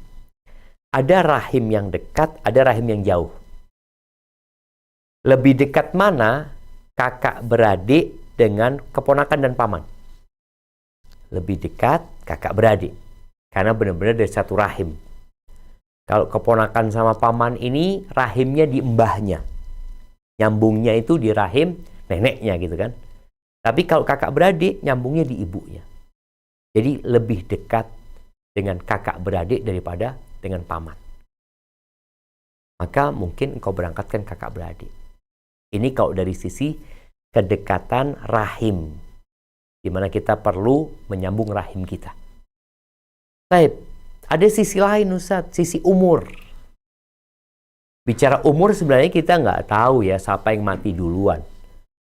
ada rahim yang dekat, ada rahim yang jauh. Lebih dekat mana kakak beradik dengan keponakan dan paman? Lebih dekat kakak beradik. Karena benar-benar dari satu rahim. Kalau keponakan sama paman ini, rahimnya di mbahnya. Nyambungnya itu di rahim neneknya gitu kan. Tapi kalau kakak beradik, nyambungnya di ibunya. Jadi lebih dekat dengan kakak beradik daripada dengan paman. Maka mungkin engkau berangkatkan kakak beradik. Ini kalau dari sisi kedekatan rahim. Di mana kita perlu menyambung rahim kita. Baik, ada sisi lain Ustadz, sisi umur. Bicara umur sebenarnya kita nggak tahu ya siapa yang mati duluan.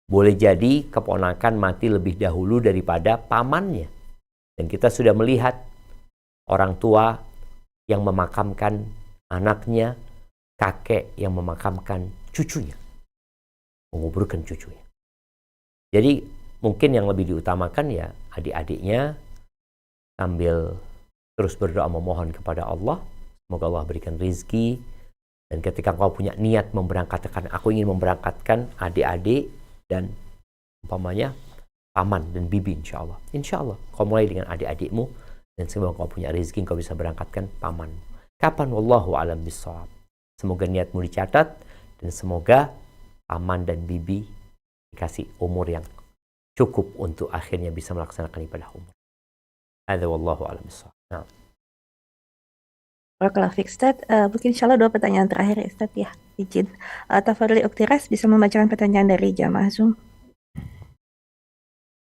Boleh jadi keponakan mati lebih dahulu daripada pamannya. Dan kita sudah melihat orang tua yang memakamkan anaknya, kakek yang memakamkan cucunya, menguburkan cucunya. Jadi mungkin yang lebih diutamakan ya adik-adiknya, sambil terus berdoa memohon kepada Allah, semoga Allah berikan rizki. Dan ketika kau punya niat memberangkatkan, aku ingin memberangkatkan adik-adik dan umpamanya paman dan bibi, insya Allah. Insya Allah kau mulai dengan adik-adikmu, dan semoga kau punya rizki, kau bisa berangkatkan paman. Kapan? Wallahu a'lam bishawab. Semoga niatmu dicatat, dan semoga paman dan bibi dikasih umur yang cukup untuk akhirnya bisa melaksanakan ibadah umur. Hadza wallahu a'lam bishawab. Nah. Barakallahu fiik, Ustaz. Mungkin insyaAllah 2 pertanyaan terakhir ya Ustaz ya, izin. Tafadhali Uktiras bisa membacakan pertanyaan dari jamaah Zoom.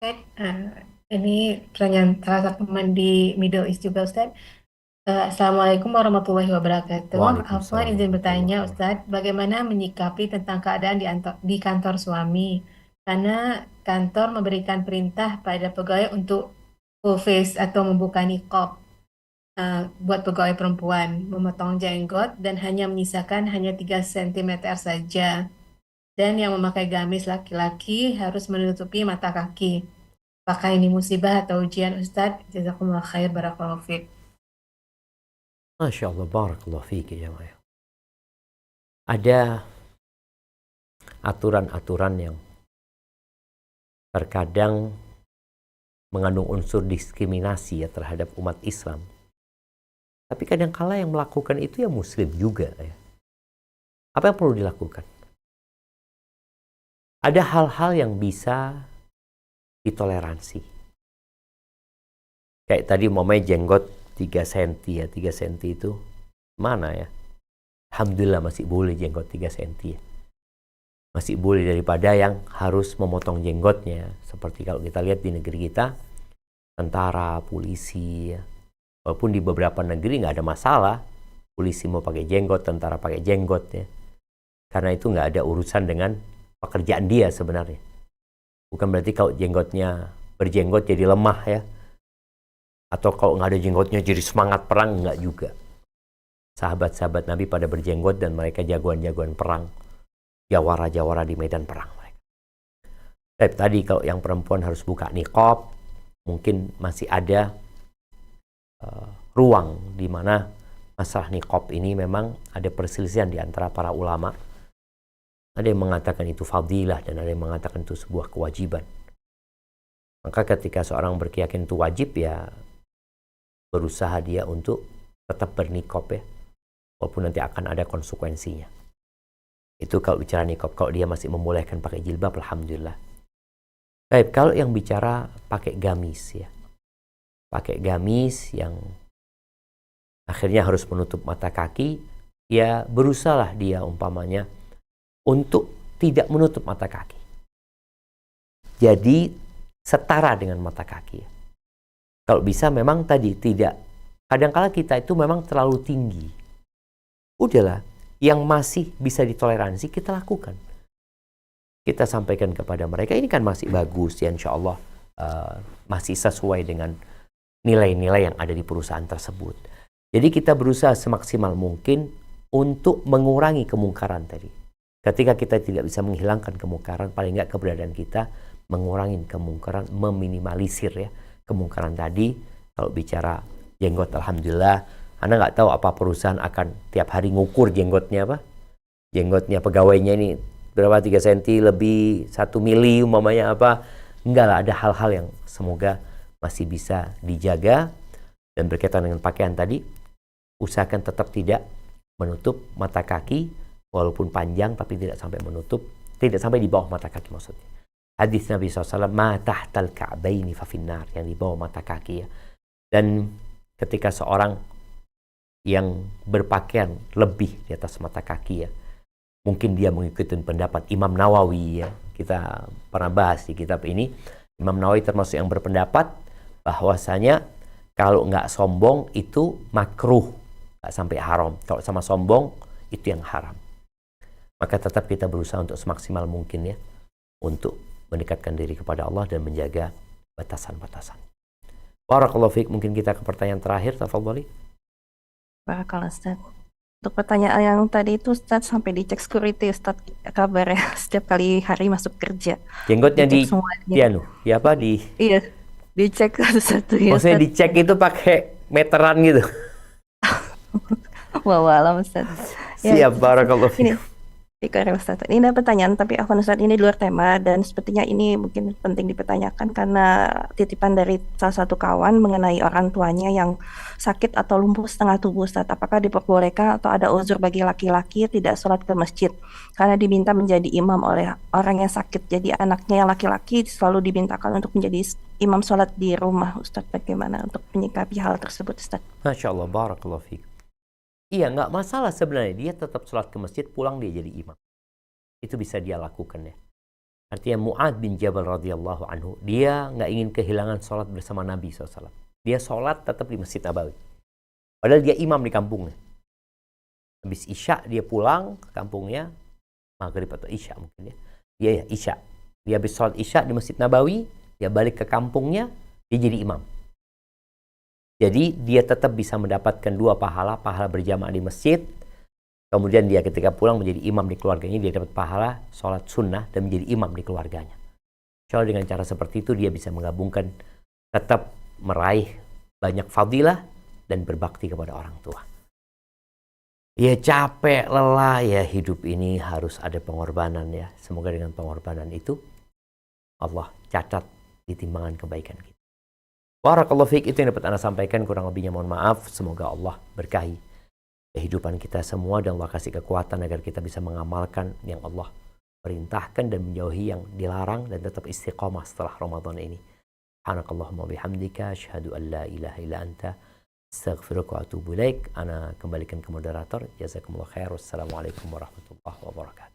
Ustaz, ini pertanyaan salah satu teman di Middle East juga Ustaz. Assalamualaikum warahmatullahi wabarakatuh. Afwan izin bertanya Ustaz, bagaimana menyikapi tentang keadaan di kantor suami? Karena kantor memberikan perintah pada pegawai untuk full face atau membuka niqab. Buat pegawai perempuan, memotong jenggot dan hanya menyisakan hanya 3 cm saja. Dan yang memakai gamis laki-laki harus menutupi mata kaki. Apakah ini musibah atau ujian Ustadz? Jazakumullah khair, barakallahu fiik. Masya Allah, barakallahu fiik ya jamaah. Ada aturan-aturan yang terkadang mengandung unsur diskriminasi ya terhadap umat Islam. Tapi kadang-kala yang melakukan itu ya muslim juga ya. Apa yang perlu dilakukan? Ada hal-hal yang bisa ditoleransi. Kayak tadi umpamanya jenggot 3 cm ya, 3 cm itu mana ya? Alhamdulillah masih boleh jenggot 3 cm ya. Masih boleh daripada yang harus memotong jenggotnya. Seperti kalau kita lihat di negeri kita, tentara, polisi ya. Walaupun di beberapa negeri nggak ada masalah, Polisi mau pakai jenggot, tentara pakai jenggot ya. Karena itu nggak ada urusan dengan pekerjaan dia sebenarnya. Bukan berarti kalau jenggotnya berjenggot jadi lemah ya. Atau kalau nggak ada jenggotnya jadi semangat perang, nggak juga. Sahabat-sahabat Nabi pada berjenggot dan mereka jagoan-jagoan perang. Jawara-jawara di medan perang mereka. Tapi tadi kalau yang perempuan harus buka niqab, mungkin masih ada ruang di mana masalah niqab ini memang ada perselisihan di antara para ulama. Ada yang mengatakan itu fadilah dan ada yang mengatakan itu sebuah kewajiban. Maka ketika seorang berkeyakinan itu wajib ya berusaha dia untuk tetap berniqab ya. Walaupun nanti akan ada konsekuensinya. Itu kalau bicara niqab. Kalau dia masih membolehkan pakai jilbab, alhamdulillah. Baik, kalau yang bicara pakai gamis ya. Pakai gamis yang akhirnya harus menutup mata kaki, ya berusahalah dia umpamanya untuk tidak menutup mata kaki. Jadi setara dengan mata kaki. Kalau bisa memang tadi tidak. Kadang-kala kita itu memang terlalu tinggi. Udahlah, yang masih bisa ditoleransi kita lakukan. Kita sampaikan kepada mereka, ini kan masih bagus ya, insya Allah masih sesuai dengan nilai-nilai yang ada di perusahaan tersebut. Jadi kita berusaha semaksimal mungkin untuk mengurangi kemungkaran tadi. Ketika kita tidak bisa menghilangkan kemungkaran, paling nggak keberadaan kita mengurangi kemungkaran, meminimalisir ya kemungkaran tadi. Kalau bicara jenggot, alhamdulillah, Anda nggak tahu apa perusahaan akan tiap hari ngukur jenggotnya apa. Jenggotnya pegawainya ini berapa 3 cm lebih 1 mili umpamanya apa. Enggak lah, ada hal-hal yang semoga masih bisa dijaga. Dan berkaitan dengan pakaian tadi, usahakan tetap tidak menutup mata kaki, walaupun panjang tapi tidak sampai menutup, tidak sampai di bawah mata kaki maksudnya. Hadis Nabi SAW, ma tahtal ka'baini fa finnar, yang di bawah mata kaki ya. Dan ketika seorang yang berpakaian lebih di atas mata kaki ya, mungkin dia mengikuti pendapat Imam Nawawi ya. Kita pernah bahas di kitab ini, Imam Nawawi termasuk yang berpendapat bahwasanya kalau nggak sombong itu makruh, nggak sampai haram. Kalau sama sombong itu yang haram. Maka tetap kita berusaha untuk semaksimal mungkin ya, untuk mendekatkan diri kepada Allah dan menjaga batasan-batasan. Barakallahu fiik, mungkin kita ke pertanyaan terakhir, tafadhali. Barakallah Ustaz. Untuk pertanyaan yang tadi itu Ustaz sampai dicek security Ustaz kabar ya setiap kali hari masuk kerja. Jenggotnya Dicek semuanya. ya apa di? Iya, dicek satu-satu ya. Maksudnya Ustaz. dicek itu pakai meteran gitu. Wallahualam Ustaz. Siap, barakallahu Ini fiik. Ustaz. Ini ada pertanyaan tapi Afwan Ustaz, ini di luar tema dan sepertinya ini mungkin penting dipertanyakan karena titipan dari salah satu kawan mengenai orang tuanya yang sakit atau lumpuh setengah tubuh Ustaz. Apakah diperbolehkan atau ada uzur bagi laki-laki tidak sholat ke masjid karena diminta menjadi imam oleh orang yang sakit. Jadi anaknya yang laki-laki selalu dimintakan untuk menjadi imam sholat di rumah. Ustaz, bagaimana untuk menyikapi hal tersebut Ustaz? Masya Allah, barakallahu fiik. Iya, nggak masalah sebenarnya. Dia tetap sholat ke masjid, pulang dia jadi imam. Itu bisa dia lakukan ya. Artinya Mu'ad bin Jabal radhiyallahu anhu, dia nggak ingin kehilangan sholat bersama Nabi SAW. Dia sholat tetap di Masjid Nabawi. Padahal dia imam di kampungnya. Habis Isya dia pulang ke kampungnya, maghrib atau Isya mungkin ya. Dia ya Isya. Dia habis sholat Isya di Masjid Nabawi, dia balik ke kampungnya, dia jadi imam. Jadi dia tetap bisa mendapatkan 2 pahala, pahala berjamaah di masjid. Kemudian dia ketika pulang menjadi imam di keluarganya, dia dapat pahala sholat sunnah dan menjadi imam di keluarganya. Insya Allah dengan cara seperti itu dia bisa menggabungkan, tetap meraih banyak fadilah dan berbakti kepada orang tua. Ya capek, lelah, ya hidup ini harus ada pengorbanan ya. Semoga dengan pengorbanan itu Allah catat di timbangan kebaikan kita. Barakallahu fiik, itu yang dapat Anda sampaikan, kurang lebihnya mohon maaf. Semoga Allah berkahi kehidupan kita semua dan Allah kasih kekuatan agar kita bisa mengamalkan yang Allah perintahkan dan menjauhi yang dilarang dan tetap istiqamah setelah Ramadan ini. Subhanakallahumma bihamdika asyhadu an la ilaha illa anta astaghfiruka wa atubu ilaik. Ana kembalikan ke moderator. Jazakumullah khair. Wassalamualaikum warahmatullahi wabarakatuh.